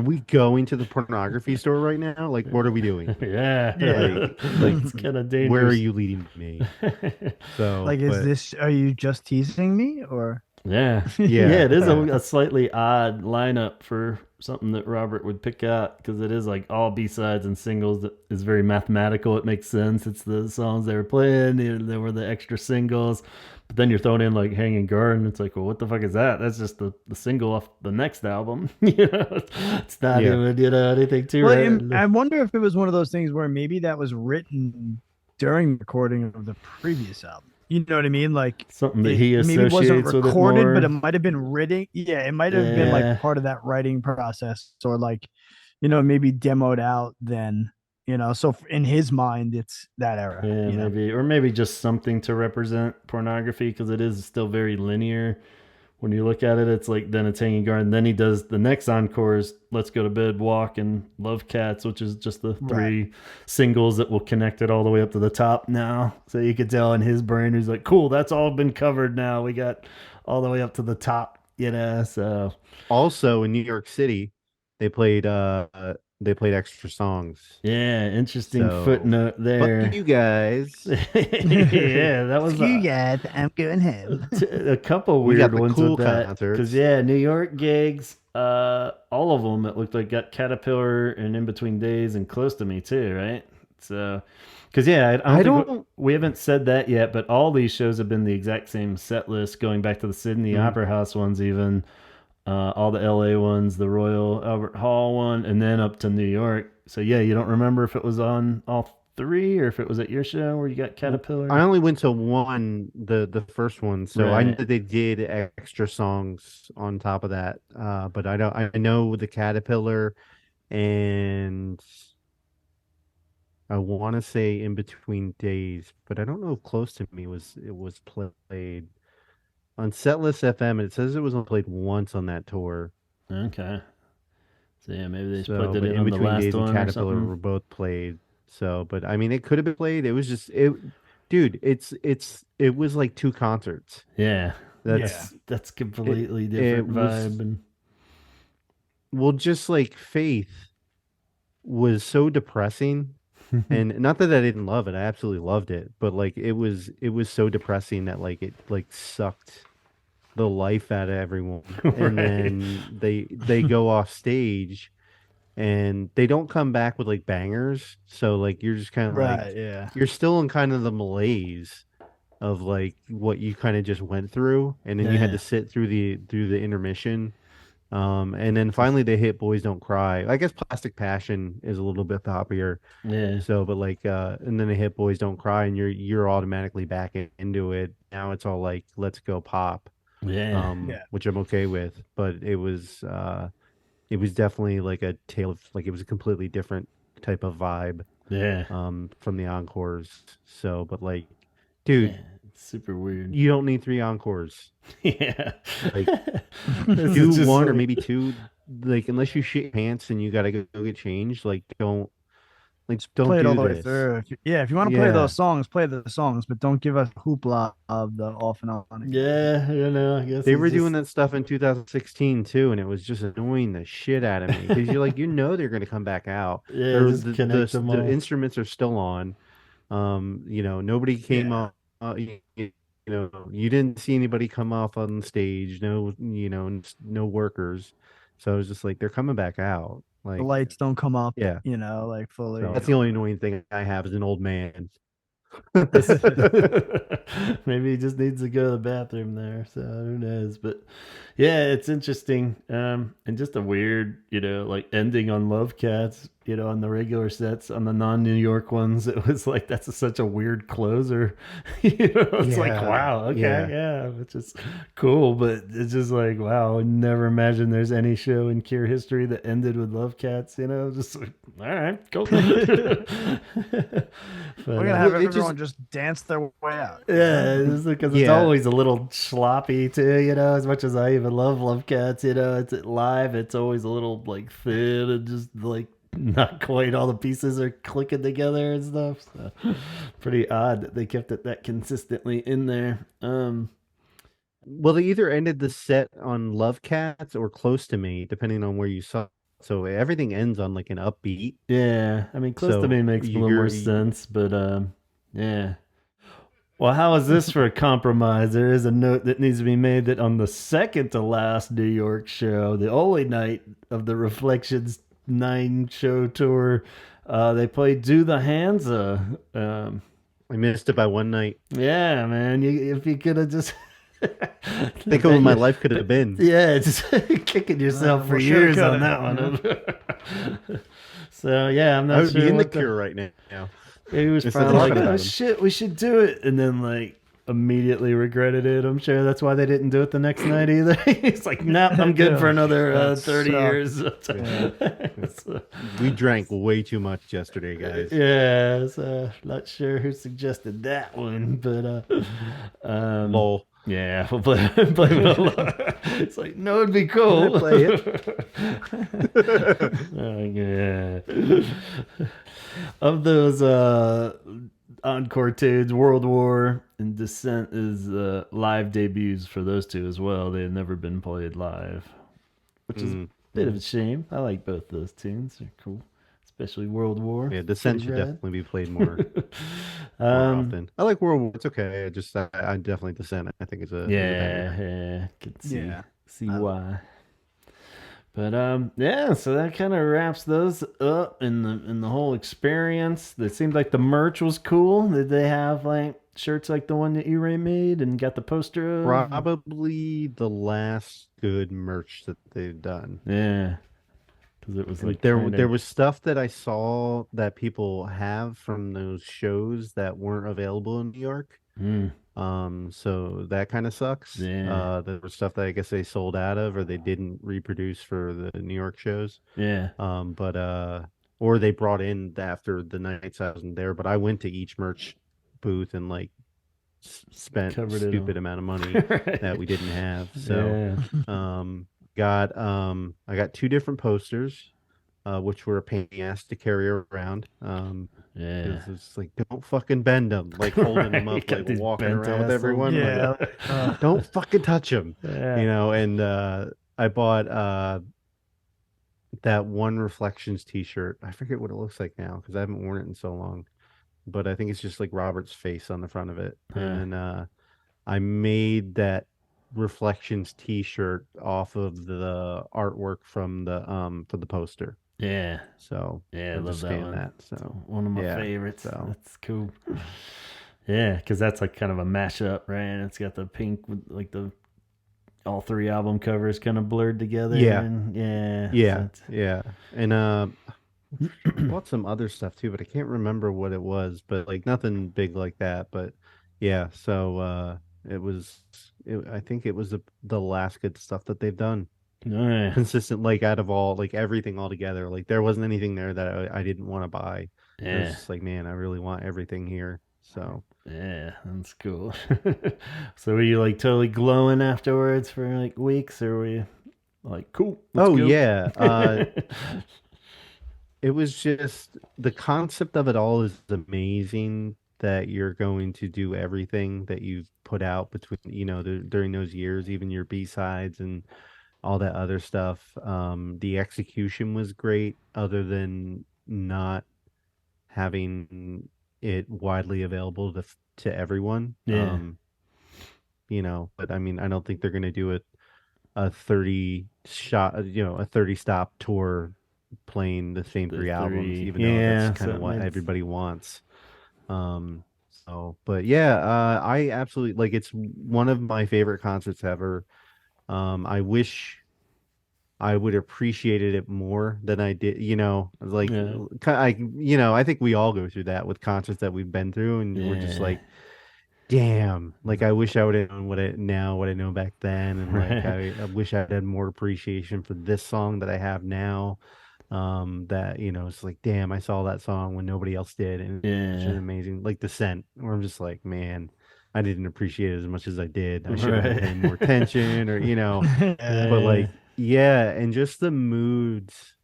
we going to the pornography store right now? Like, what are we doing? Yeah, Yeah. it's kind of dangerous. Where are you leading me? So, Like, are you just teasing me or? Yeah. Yeah. Yeah, it is a slightly odd lineup for something that Robert would pick out because it is like all B-sides and singles that is very mathematical. It makes sense. It's the songs they were playing, there were the extra singles. But then you're throwing in like Hanging Garden. It's like, well, what the fuck is that? That's just the single off the next album. You know, it's not Yeah. even, you know, anything too Well, rad. I wonder if it was one of those things where maybe that was written during the recording of the previous album. You know what I mean? Like Something that he maybe it wasn't associates with it recorded, more. but it might have been written. Yeah, it might have been Yeah. like part of that writing process, or like, maybe demoed out then. So in his mind, it's that era. Yeah, maybe, or maybe just something to represent pornography because it is still very linear. When you look at it, it's like then it's Hanging Garden. Then he does the next encores, Let's Go to Bed, Walk, and Love Cats, which is just the three singles that will connect it all the way up to the top now. So you could tell in his brain, he's like, cool, that's all been covered now. We got all the way up to the top, you know. So also in New York City, they played extra songs. yeah, interesting So, footnote there. Fuck you guys. Yeah, that was You guys, I'm going home. a couple We got weird the ones cool with that concerts. because yeah, New York gigs, all of them it looked like got Caterpillar and In Between Days and Close to Me too, right? So because yeah, I don't we haven't said that yet, but all these shows have been the exact same set list going back to the Sydney Opera House ones, even all the LA ones, the Royal Albert Hall one, and then up to New York. So yeah, you don't remember if it was on all three or if it was at your show where you got Caterpillar. I only went to one, the first one, so I know Right. that they did extra songs on top of that. But I know the Caterpillar, and I want to say In Between Days, but I don't know if Close to Me was played on Setlist FM, and it says it was only played once on that tour. Okay. So yeah, maybe they just So, plugged it but in In on the Between last Days and one or Caterpillar something. were both played. So, but I mean, it could have been played. It was just it, dude. It was like two concerts. Yeah. That's That's it. completely It different vibe was and well, just like Faith was so depressing, and not that I didn't love it, I absolutely loved it, but like it was so depressing that like it like sucked the life out of everyone. And right. then they go off stage and they don't come back with like bangers. So like you're just kind of like Right. Yeah. you're still in kind of the malaise of like what you kind of just went through, and then you had to Yeah. sit through the intermission. And then finally they hit Boys Don't Cry. I guess Plastic Passion is a little bit poppier. Yeah. So, but like, and then they hit Boys Don't Cry, and you're automatically back into it. Now it's all like Let's Go Pop, Yeah. Yeah. which I'm okay with. But it was definitely like a tale of like it was a completely different type of vibe, Yeah. from the encores. So, but like, Yeah. dude, It's super weird. you don't need three encores. Yeah. Like, This do is just one or like maybe two. Like, unless you shit your pants and you gotta go get changed, don't Play it all do the way this. through. Yeah, if you want to play Yeah. those songs, play the songs, but don't give us hoopla of the off and on again. yeah, I guess They he's were doing just that stuff in 2016 too, and it was just annoying the shit out of me because you're like, they're gonna come back out. yeah, They're just connect them the all. instruments are still on. Nobody came Yeah. off. You didn't see anybody come off on stage. No, no workers. So I was just like, they're coming back out. The Like, lights don't come up, yeah. like So fully. that's the only annoying thing I have as an old man. This maybe he just needs to go to the bathroom there, so who knows? But yeah, it's interesting. And just a weird, like ending on Love Cats, on the regular sets, on the non-New York ones, it was like such a weird closer. It's like Yeah, wow, okay, yeah. yeah, which is cool, but it's just like wow, I never imagined there's any show in Cure history that ended with Love Cats, just like all right, cool. We're But gonna Well, have it just everyone just dance their way out. yeah, it's because it's yeah. always a little sloppy too, As much as I even love Love Cats, it's live. It's always a little like thin and just like not quite all the pieces are clicking together and stuff. So pretty odd that they kept it that consistently in there. Well, they either ended the set on Love Cats or Close to Me, depending on where you saw. So everything ends on like an upbeat. Yeah, I mean, Close to So Me makes a little more sense, but yeah. Well, how is this for a compromise? There is a note that needs to be made that on the second to last New York show, the only night of the Reflections 9 show tour, they played Do the Hansa. I missed it by one night. Yeah, man. If you could have just. Think of what my life could have been. Yeah, just kicking yourself for Well, years coulda, on that one. So, yeah, I'm I not would sure be in the what Cure right now. he was Instead of probably like, talking "Oh about him. shit, we should do it," and then like immediately regretted it. I'm sure that's why they didn't do it the next night either. He's like, "Nope, I'm good for another That 30 sucked. years." Yeah. So, We drank way too much yesterday, guys. yeah, so not sure who suggested that one, but Lol. yeah, we'll blame it on Laura. It's like, no, it'd be cool. Play Oh, yeah. Of those encore tunes, World War and Descent is live debuts for those two as well. They had never been played live, which is a bit of a shame. I like both those tunes. They're cool, especially World War. Yeah, Descent Pretty should rad. definitely be played more often. I like World War. It's okay. I definitely Descent. I think it's a Yeah, yeah, could see I- why. But yeah, so that kind of wraps those up in the whole experience. It seemed like the merch was cool. Did they have like shirts like the one that E-Ray made and got the poster of? probably the last good merch that they've done. Yeah, because it was And like there was stuff that I saw that people have from those shows that weren't available in New York. Mm, So that kind of sucks. Yeah. There was stuff that I guess they sold out of or they didn't reproduce for the New York shows. yeah, But or they brought in after the nights I wasn't there. But I went to each merch booth and like spent Covered it stupid all. amount of money Right. that we didn't have. So I got two different posters, which were a pain in the ass to carry around. Yeah. Because it's like, don't fucking bend them, like holding them Right, up, got like these walking bent around with assholes. everyone. Like, Yeah. don't fucking touch them, Yeah. And I bought that one Reflections T-shirt. I forget what it looks like now because I haven't worn it in so long. But I think it's just like Robert's face on the front of it. And Huh. then I made that Reflections T-shirt off of the artwork from the for the poster. Yeah. So Yeah, I I love just that scanned one. that. It's So one of my yeah. favorites. So That's cool. Yeah, because that's like kind of a mashup, right? And it's got the pink with like the all three album covers kind of blurred together, yeah, and yeah, so yeah, yeah. And I bought some other stuff too, but I can't remember what it was. But like nothing big like that. But yeah. So it was. I think it was the last good stuff that they've done. yeah, Consistent, like out of all, like everything all together. Like there wasn't anything there that I didn't want to buy. It was yeah, just like, man, I really want everything here. So yeah, that's cool. So were you like totally glowing afterwards for like weeks, or were you like, cool, let's oh go? yeah, it was just the concept of it all is amazing that you're going to do everything that you've put out between, during those years, even your B-sides and all that other stuff. The execution was great, other than not having it widely available to everyone. Yeah, But I mean, I don't think they're going to do a 30 shot, a 30 stop tour playing the same the three albums, three, even though that's yeah. kind So of it what made everybody wants. But yeah, I absolutely like it's one of my favorite concerts ever. I wish I would appreciated it more than I did, like yeah, I think we all go through that with concerts that we've been through, and we're just yeah, like, damn, like I wish I would have known what I know back then, and like right, I wish I had more appreciation for this song that I have now. That it's like, damn, I saw that song when nobody else did, and it's an yeah, amazing, like Descent, where I'm just like, man, I didn't appreciate it as much as I did. I should have been right, paying more attention, or but yeah, like, yeah, and just the moods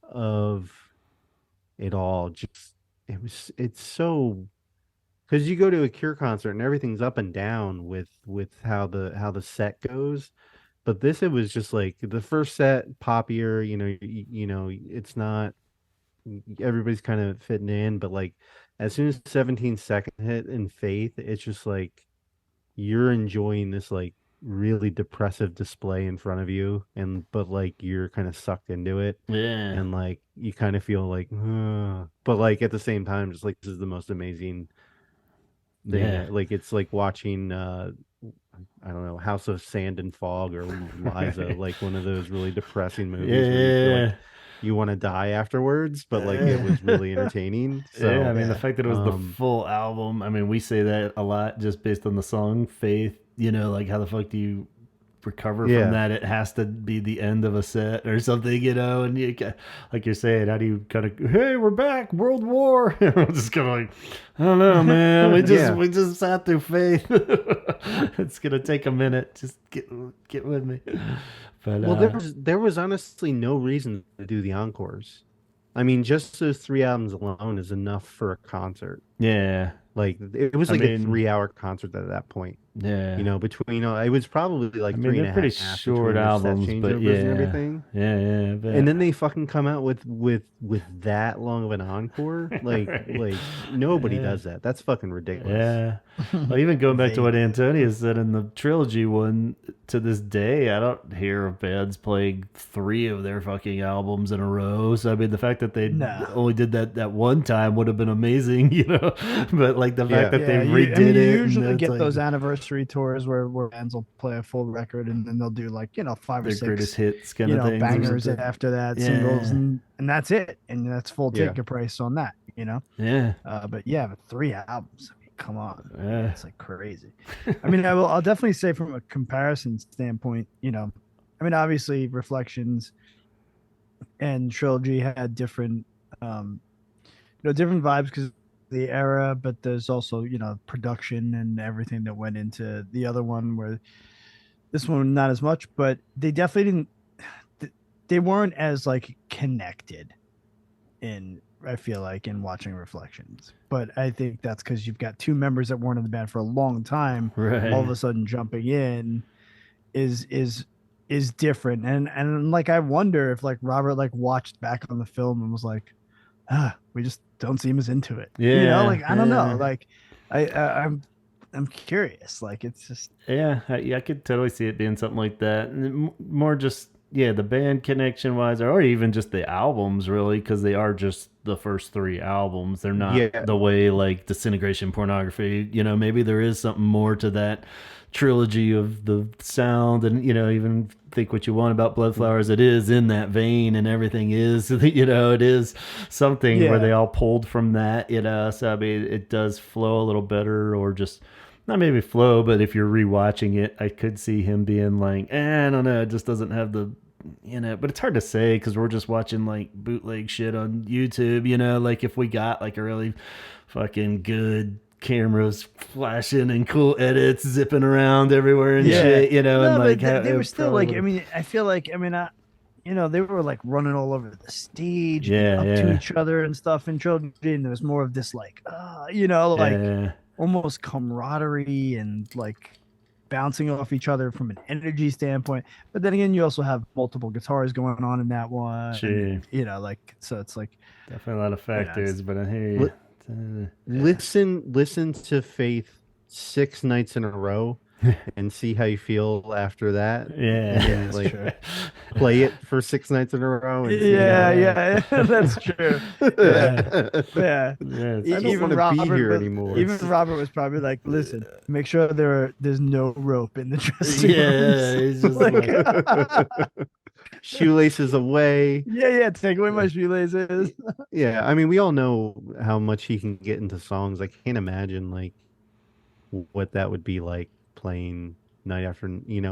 of it all, just it's so because you go to a Cure concert and everything's up and down with how the set goes. But this, it was just like the first set, poppier. It's not everybody's kind of fitting in, but like as soon as 17 second hit in Faith, it's just like you're enjoying this like really depressive display in front of you, and but like you're kind of sucked into it, yeah, and like you kind of feel like, "Ugh," but like at the same time, just like this is the most amazing thing. yeah. Like it's like watching I don't know, House of Sand and Fog or Liza, Right. like one of those really depressing movies where you feel like Yeah. you want to die afterwards, but like it Yeah. was really entertaining. Yeah, I So mean the Yeah. fact that it was the full album. I mean, we say that a lot just based on the song "Faith." Like how the fuck do you recover from yeah, that? It has to be the end of a set or something, And like you're saying, how do you kind of, hey, we're back, World War? I'm just kind of like, I don't know, man. We just yeah. we just sat through Faith. It's gonna take a minute. Just get with me. But Well, there was honestly no reason to do the encores. I mean, just those three albums alone is enough for a concert. yeah, Like it was I like a mean, 3 hour concert at that point. yeah. Between it was probably I like mean, three they're and a pretty half short between the set albums, but changeovers and yeah, everything. yeah, And but then they fucking come out with that long of an encore. right, Like nobody yeah, does that. That's fucking ridiculous. yeah. Well, even going back to They what Antonio do. said in the trilogy one, to this day, I don't hear of bands playing three of their fucking albums in a row. So I mean, the fact that they No. only did that one time would have been amazing, But like the fact Yeah. that they Yeah, I redid mean, you it, and usually it's get like those anniversary tours where bands will play a full record and then they'll do like, five or their greatest six, hits kind of things or bangers something. after that, singles, Yeah, and that's it. And that's full Yeah. ticket price on that. yeah, But yeah, but three albums. I mean, come on. yeah, It's like crazy. I mean, I'll definitely say from a comparison standpoint, I mean, obviously Reflections and Trilogy had different um different vibes because the era, but there's also production and everything that went into the other one. Where this one not as much, but they definitely didn't. They weren't as like connected in I feel like in watching Reflections, but I think that's because you've got two members that weren't in the band for a long time. Right. All of a sudden, jumping in is different, and like I wonder if like Robert like watched back on the film and was like, we just don't seem as into it. Yeah, Like I don't know, like I'm curious. Like it's just yeah, I could totally see it being something like that. And more just the band connection wise, or even just the albums, really, because they are just the first three albums. They're not the way like Disintegration, Pornography. Maybe there is something more to that trilogy of the sound, and even think what you want about Blood Flowers, it is in that vein, and everything is it is something where they all pulled from that. So I mean, it does flow a little better, or just not maybe flow, but if you're rewatching it, I could see him being like, I don't know, it just doesn't have the but it's hard to say because we're just watching like bootleg shit on YouTube. Like if we got like a really fucking good cameras flashing and cool edits zipping around everywhere and shit, no, and like they were still like, I mean, I feel like, I mean, they were like running all over the stage, and up to each other and stuff in Trilogy, and there was more of this like, like almost camaraderie and like bouncing off each other from an energy standpoint. But then again, you also have multiple guitars going on in that one. And, like, so it's like definitely a lot of factors, but I hear you. Listen to Faith 6 nights in a row and see how you feel after that. Yeah, like true. Play it for 6 nights in a row. And that's true. Yeah. I don't want to be here anymore. Even Robert was probably like, "Listen, make sure there's no rope in the dressing room." He's just like shoelaces away. Take away my shoelaces. Yeah, I mean, we all know how much he can get into songs. I can't imagine like what that would be like playing night after. I mean,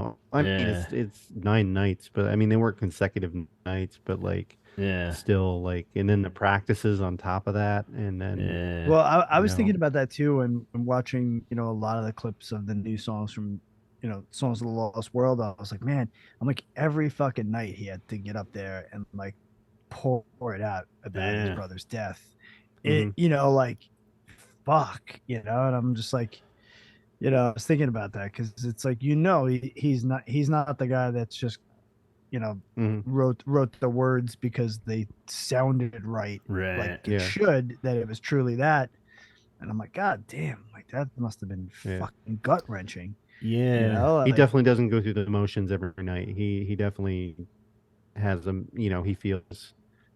it's 9 nights, but I mean they weren't consecutive nights, but like still like, and then the practices on top of that, and then well, I was thinking about that too, and watching a lot of the clips of the new songs from Songs of the Lost World. I was like, man, I'm like every fucking night he had to get up there and like pour it out about his brother's death. It like fuck, and I'm just like, I was thinking about that because it's like he's not the guy that's just wrote the words because they sounded right like it should, that it was truly that. And I'm like, God damn, like that must have been fucking gut wrenching. Yeah, he definitely doesn't go through the motions every night. He definitely has them.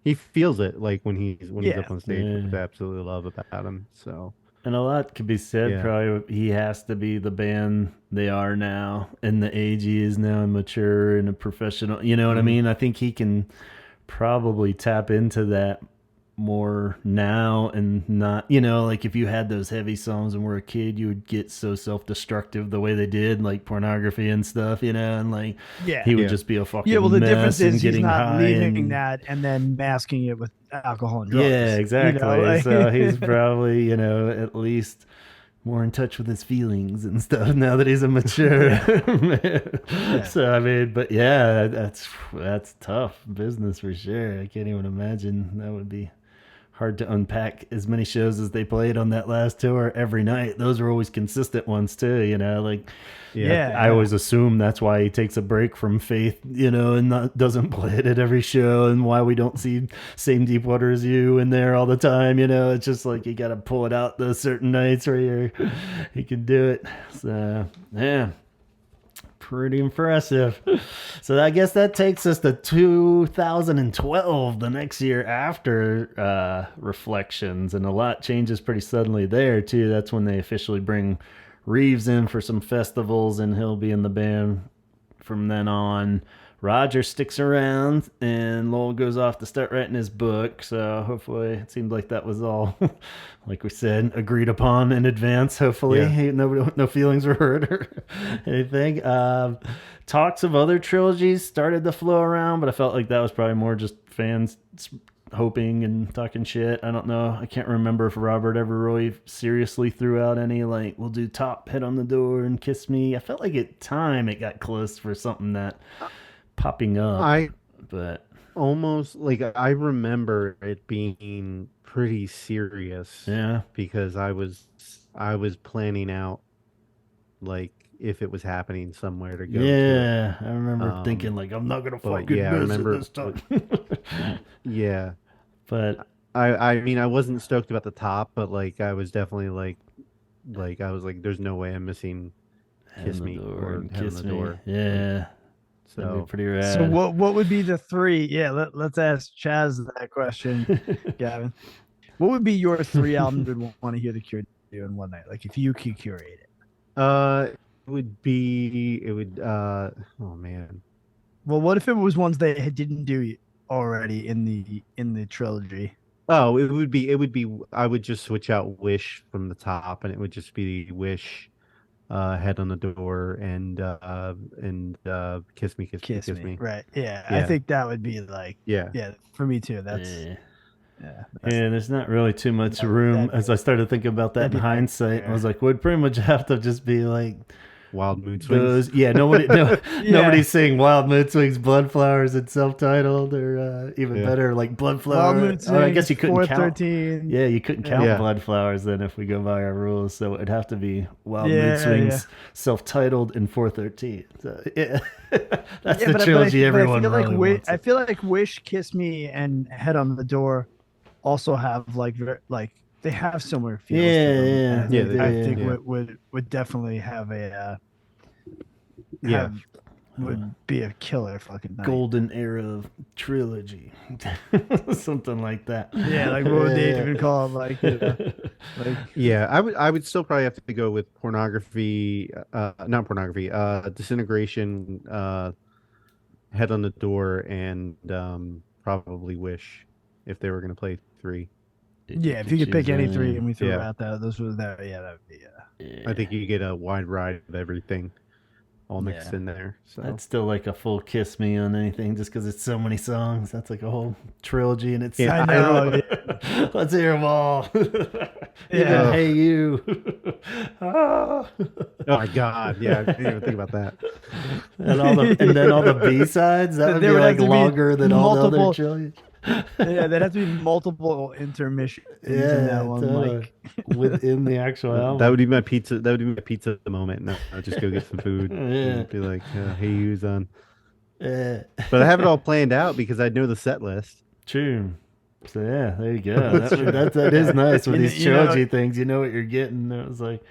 He feels it like when he's up on stage, which I absolutely love about him. So. And a lot could be said. Probably he has to be the band they are now, and the age he is now, and mature and a professional. You know what I mean? I think he can probably tap into that more now, and not like if you had those heavy songs and were a kid, you would get so self-destructive the way they did, like Pornography and stuff, and like he would just be a fucking well, the mess difference is he's not leaving that and then masking it with alcohol and drugs. Yeah, exactly. So he's probably at least more in touch with his feelings and stuff now that he's a mature man. So I mean, but that's tough business for sure. I can't even imagine. That would be hard to unpack as many shows as they played on that last tour every night. Those were always consistent ones too, like I always assume that's why he takes a break from Faith, and doesn't play it at every show, and why we don't see Same Deepwater as You in there all the time. It's just like you got to pull it out those certain nights where you can do it. So pretty impressive. So I guess that takes us to 2012, the next year after Reflections, and a lot changes pretty suddenly there too. That's when they officially bring Reeves in for some festivals, and he'll be in the band from then on. Roger sticks around, and Lowell goes off to start writing his book. So hopefully, it seemed like that was all, like we said, agreed upon in advance. Hopefully, no feelings were hurt or anything. Talks of other trilogies started to flow around, but I felt like that was probably more just fans hoping and talking shit. I don't know. I can't remember if Robert ever really seriously threw out any like, we'll do Top, Hit on the Door, and Kiss Me. I felt like at time it got close for something that popping up, but almost like I remember it being pretty serious Yeah. because I was planning out like if it was happening somewhere to go to. Yeah, I remember Um, thinking like I'm not gonna but fucking yeah, I miss it remember. this time. Yeah, But I mean, I wasn't stoked about the top, but like I was definitely like I was like, there's no way I'm missing Head on "Kiss the Me" door or and "Head on kiss the me. Door." Like Yeah, that'd be so. pretty So rad. what would be the three? Yeah, let's ask Chaz that question, Gavin. What would be your three albums you'd want to hear the Cure do in one night? Like if you could curate it. It would. Oh man. Well, what if it was ones they didn't do already in the trilogy? Oh, it would be. I would just switch out "Wish" from the top, and it would just be "Wish," "Head on the Door," and "Kiss Me, Kiss Me, Kiss Kiss Me. Me." Right. Yeah. I Yeah, think that would be like yeah, yeah, for me too. That's Yeah. yeah, Yeah, there's not really too much that, room. that'd As be I started thinking about that that'd in be like hindsight, I was there. like, would pretty much have to just be like "Wild Mood Swings." those. Yeah, nobody, no, Yeah. nobody's saying Wild Mood Swings, Blood Flowers, and self-titled, or even Yeah, better, like Blood Wild Flower. Mood Oh, I guess Swings, you couldn't count. 413. Yeah, you couldn't count Yeah. yeah, Blood Flowers then if we go by our rules. So it'd have to be Wild Mood Yeah, yeah. Swings, self-titled, and 413. So yeah, that's Yeah, the but trilogy I everyone feel like really wants. I feel like Wish, Kiss Me, and Head on the Door also have like they have similar feels to Yeah, them, yeah, and they yeah, they I do. do. think Yeah, would definitely have a yeah. have would be a killer fucking night. Golden Era trilogy, something like that. Yeah, like what would they Yeah. even call it? Like like Yeah, I would still probably have to go with pornography, not pornography, disintegration, head on the door, and probably Wish if they were gonna play three. yeah, if you could pick any three and we threw Yeah, out that those were that yeah that would be I think you get a wide variety of everything all mixed Yeah. in there. So I'd still like a full kiss me on anything just because it's so many songs. That's like a whole trilogy in itself. Yeah, I know. Let's hear them all. Even Yeah. Hey You. Ah. oh my god, yeah, I didn't even think about that. And then all the B sides. That would There be would have like to be longer than all the other multiple- trilogies. Yeah, there'd have to be multiple intermissions in that one. totally. Like Within the actual album. That would be my pizza. That would be my pizza moment. No, I'd just go get some food Yeah. and be like, "Hey, who's on?" Yeah. But I have it all planned out because I know the set list. True. So yeah, there you go. That is nice with these You know- trilogy things. You know what you're getting. It was like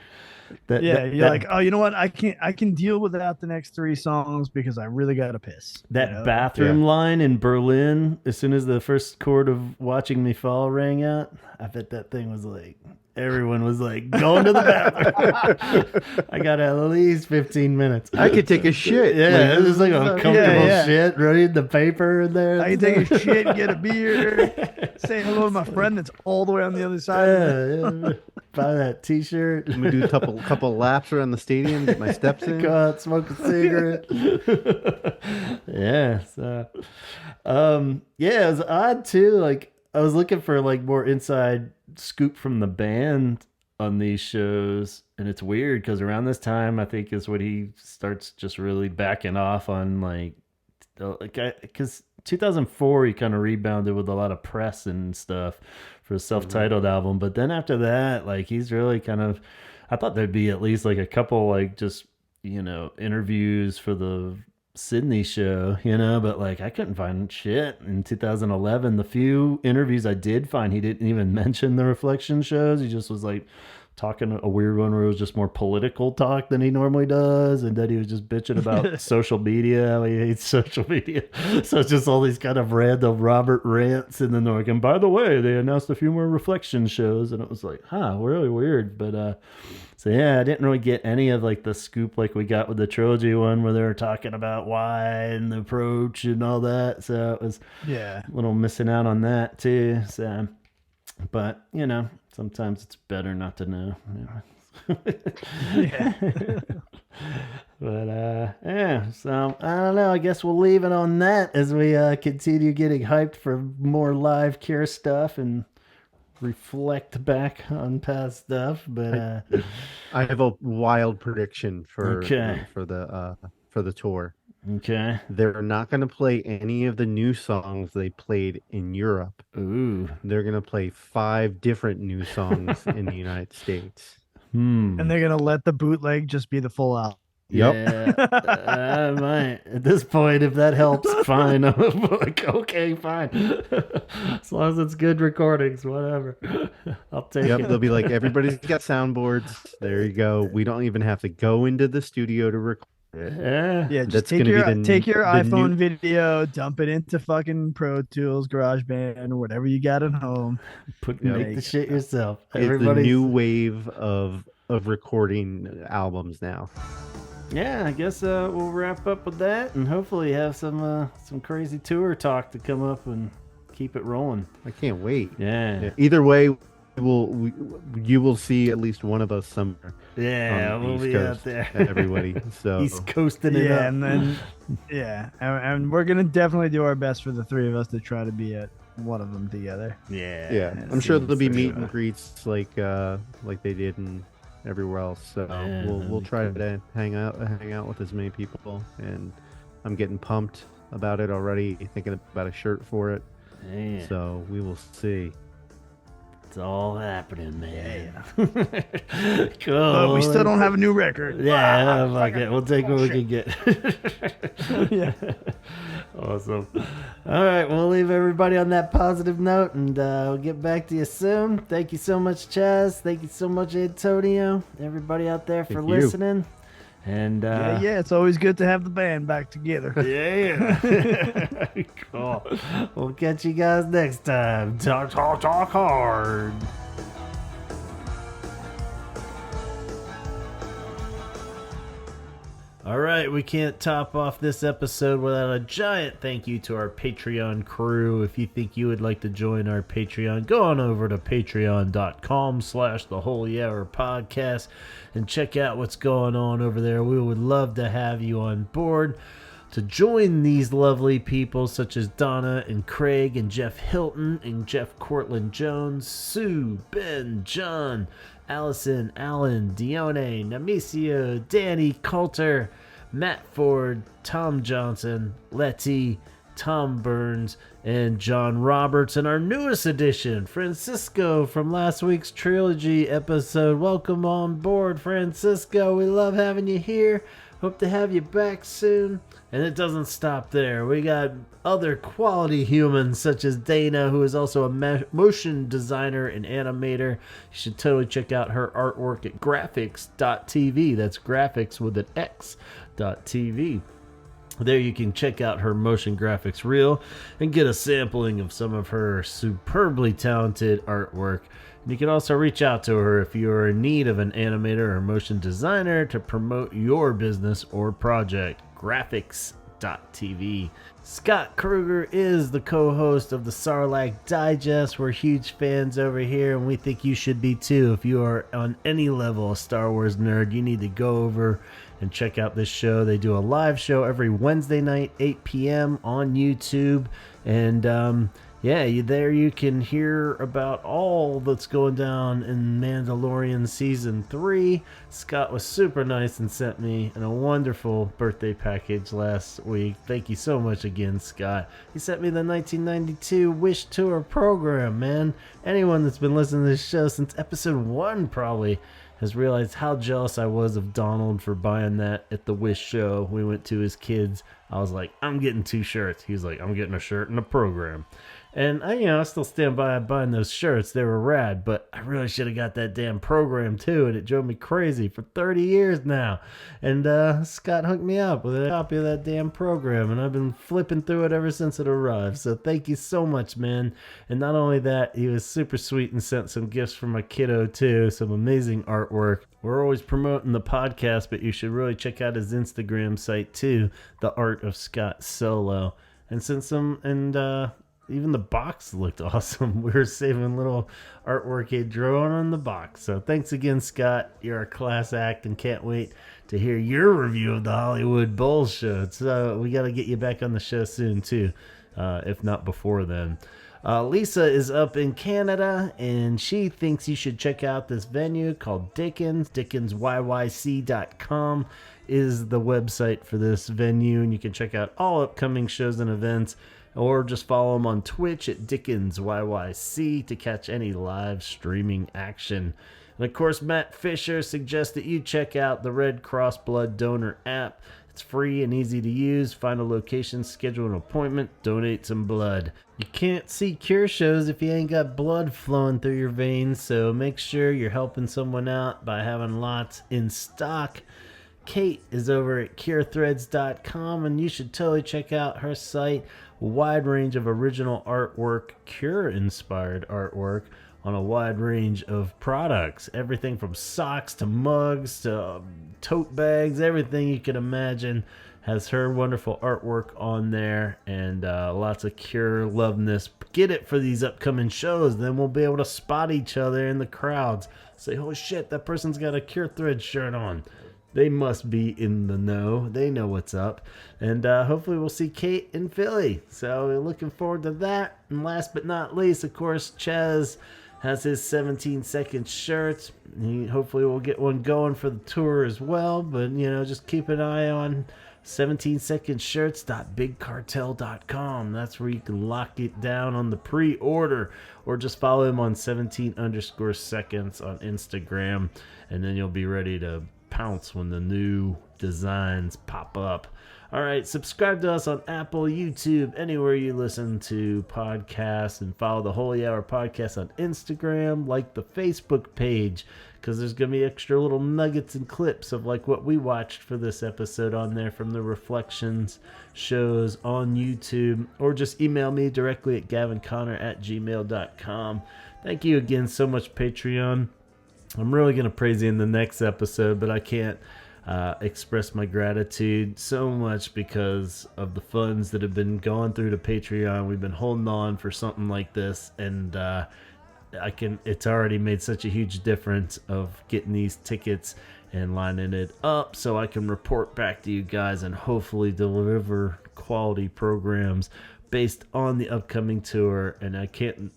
that. yeah, that, you're that, like, oh, you know what? I can deal without the next three songs because I really gotta piss. that you know? bathroom line in Berlin. As soon as the first chord of "Watching Me Fall" rang out, I bet that thing was like everyone was like going to the bathroom. I got at least 15 minutes. I could take a shit. Yeah, it was like uncomfortable yeah. shit. Reading the paper in there. I can take a shit, get a beer, say hello to my friend that's all the way on the other side. Yeah. Buy that T-shirt. I'm gonna do a couple laps around the stadium, get my steps in. Go out, smoke a cigarette. Yeah. So, yeah, it was odd too. Like I was looking for like more inside scoop from the band on these shows, and it's weird because around this time I think is when he starts just really backing off on like because 2004 he kind of rebounded with a lot of press and stuff for a self-titled album, but then after that like he's really kind of, I thought there'd be at least like a couple like just interviews for the Sydney show, but like I couldn't find shit in 2011. The few interviews I did find, he didn't even mention the Reflection shows. He just was like talking a weird one where it was just more political talk than he normally does, and that he was just bitching about social media, how he hates social media. So it's just all these kind of random Robert rants, and then they're like, and by the way, they announced a few more Reflection shows, and it was like, really weird. But so yeah, I didn't really get any of like the scoop like we got with the trilogy one where they were talking about why and the approach and all that. So it was Yeah. a little missing out on that too. So, but sometimes it's better not to know. Yeah. But yeah, so I don't know. I guess we'll leave it on that as we continue getting hyped for more live Cure stuff and reflect back on past stuff. But I have a wild prediction for Okay. for the tour. Okay. They're not going to play any of the new songs they played in Europe. Ooh. They're going to play 5 different new songs in the United States. And they're gonna let the bootleg just be the full album. Yep. Yeah, I might. At this point, if that helps, fine. I'm like, okay, fine. As long as it's good recordings, whatever. I'll take Yep. it. They'll be like, everybody's got soundboards. There you go. We don't even have to go into the studio to record. Yeah. Yeah, just That's take gonna be your the take your the iPhone new video, dump it into fucking Pro Tools, GarageBand, or whatever you got at home. Make the shit yourself. It's the Everybody's new wave of recording albums now. Yeah, I guess we'll wrap up with that, and hopefully have some crazy tour talk to come up and keep it rolling. I can't wait. Yeah. Either way, you will see at least one of us somewhere. Yeah, on the we'll East be Coast, out there. everybody. So East coasting it up. Yeah, and then and we're gonna definitely do our best for the three of us to try to be at one of them together. yeah, I'm sure there'll be meet and greets like they did in everywhere else. So Yeah, we'll try to hang out with as many people, and I'm getting pumped about it already. Thinking about a shirt for it. Yeah. So we will see. It's all happening, man. Cool. But we still don't have a new record. Yeah, fuck it. We'll take what we can get. Yeah. Awesome. All right, we'll leave everybody on that positive note, and we'll get back to you soon. Thank you so much, Chaz. Thank you so much, Antonio. Everybody out there for Thank you. listening. And Yeah, it's always good to have the band back together. yeah. Cool. We'll catch you guys next time. Talk hard. All right, we can't top off this episode without a giant thank you to our Patreon crew. If you think you would like to join our Patreon, go on over to patreon.com/thewholeyhourpodcast and check out what's going on over there. We would love to have you on board to join these lovely people such as Donna and Craig and Jeff Hilton and Jeff Cortland Jones, Sue, Ben, John, Allison, Alan, Dione, Namicio, Danny Coulter, Matt Ford, Tom Johnson, Letty, Tom Burns, and John Roberts, and our newest addition, Francisco from last week's Trilogy episode. Welcome on board, Francisco. We love having you here. Hope to have you back soon. And it doesn't stop there. We got other quality humans such as Dana, who is also a motion designer and animator. You should totally check out her artwork at graphics.tv. That's graphics with an X.tv. There you can check out her motion graphics reel and get a sampling of some of her superbly talented artwork. And you can also reach out to her if you are in need of an animator or motion designer to promote your business or project. Graphics.tv. Scott Kruger is the co-host of the Sarlacc Digest. We're huge fans over here, and we think you should be too. If you are on any level a Star Wars nerd, you need to go over and check out this show. They do a live show every Wednesday night, 8 p.m. on YouTube. And you can hear about all that's going down in Mandalorian Season 3. Scott was super nice and sent me a wonderful birthday package last week. Thank you so much again, Scott. He sent me the 1992 Wish Tour program, man. Anyone that's been listening to this show since episode 1 probably has realized how jealous I was of Donald for buying that at the Wish show. We went to his kids. I was like, I'm getting 2 shirts. He was like, I'm getting a shirt and a program. And I still stand by buying those shirts. They were rad, but I really should have got that damn program too, and it drove me crazy for 30 years now. And Scott hooked me up with a copy of that damn program, and I've been flipping through it ever since it arrived. So thank you so much, man. And not only that, he was super sweet and sent some gifts for my kiddo too, some amazing artwork. We're always promoting the podcast, but you should really check out his Instagram site too, The Art of Scott Solo. And even the box looked awesome. We were saving little artwork he drew on the box. So thanks again, Scott. You're a class act and can't wait to hear your review of the Hollywood Bowl show. So we got to get you back on the show soon too, if not before then. Lisa is up in Canada, and she thinks you should check out this venue called Dickens. DickensYYC.com is the website for this venue, and you can check out all upcoming shows and events, or just follow them on Twitch at DickensYYC to catch any live streaming action. And of course, Matt Fisher suggests that you check out the Red Cross Blood Donor app. It's free and easy to use. Find a location, schedule an appointment, donate some blood. You can't see Cure shows if you ain't got blood flowing through your veins, so make sure you're helping someone out by having lots in stock. Kate is over at CureThreads.com, and you should totally check out her site. A wide range of original artwork, Cure-inspired artwork, on a wide range of products. Everything from socks to mugs to tote bags, everything you can imagine has her wonderful artwork on there, and lots of Cure loveness. Get it for these upcoming shows, then we'll be able to spot each other in the crowds. Say, oh shit, that person's got a Cure Thread shirt on. They must be in the know. They know what's up. And hopefully we'll see Kate in Philly. So we're looking forward to that. And last but not least, of course, Chaz has his 17-second shirts. He hopefully will get one going for the tour as well. But, you know, just keep an eye on 17secondshirts.bigcartel.com. That's where you can lock it down on the pre-order. Or just follow him on 17_seconds on Instagram. And then you'll be ready to pounce when the new designs pop up. All right, subscribe to us on Apple, YouTube, anywhere you listen to podcasts, and follow the Holy Hour Podcast on Instagram, like the Facebook page, because there's going to be extra little nuggets and clips of like what we watched for this episode on there from the Reflections shows on YouTube, or just email me directly at gavinconnor@gmail.com. Thank you again so much, Patreon. I'm really going to praise you in the next episode, but I can't express my gratitude so much because of the funds that have been going through to Patreon. We've been holding on for something like this, and it's already made such a huge difference of getting these tickets and lining it up so I can report back to you guys and hopefully deliver quality programs based on the upcoming tour. And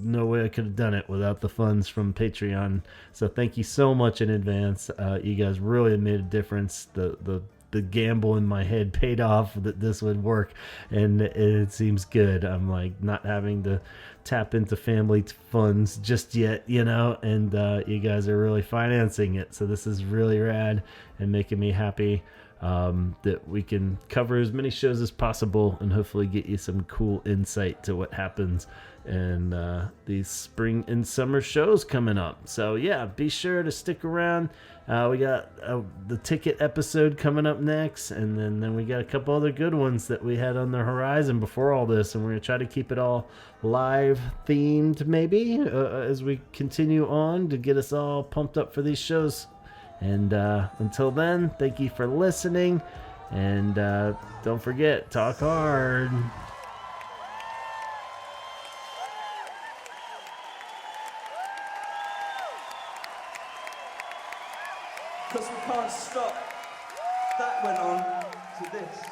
no way I could have done it without the funds from Patreon. So thank you so much in advance. You guys really have made a difference. The gamble in my head paid off that this would work, and it seems good. I'm like not having to tap into family funds just yet, you know, and you guys are really financing it. So this is really rad and making me happy. That we can cover as many shows as possible and hopefully get you some cool insight to what happens in these spring and summer shows coming up. So yeah, be sure to stick around. We got the ticket episode coming up next, and then we got a couple other good ones that we had on the horizon before all this, and we're gonna try to keep it all live themed maybe as we continue on to get us all pumped up for these shows. And until then, thank you for listening, and don't forget, talk hard. Because we can't stop. That went on to this.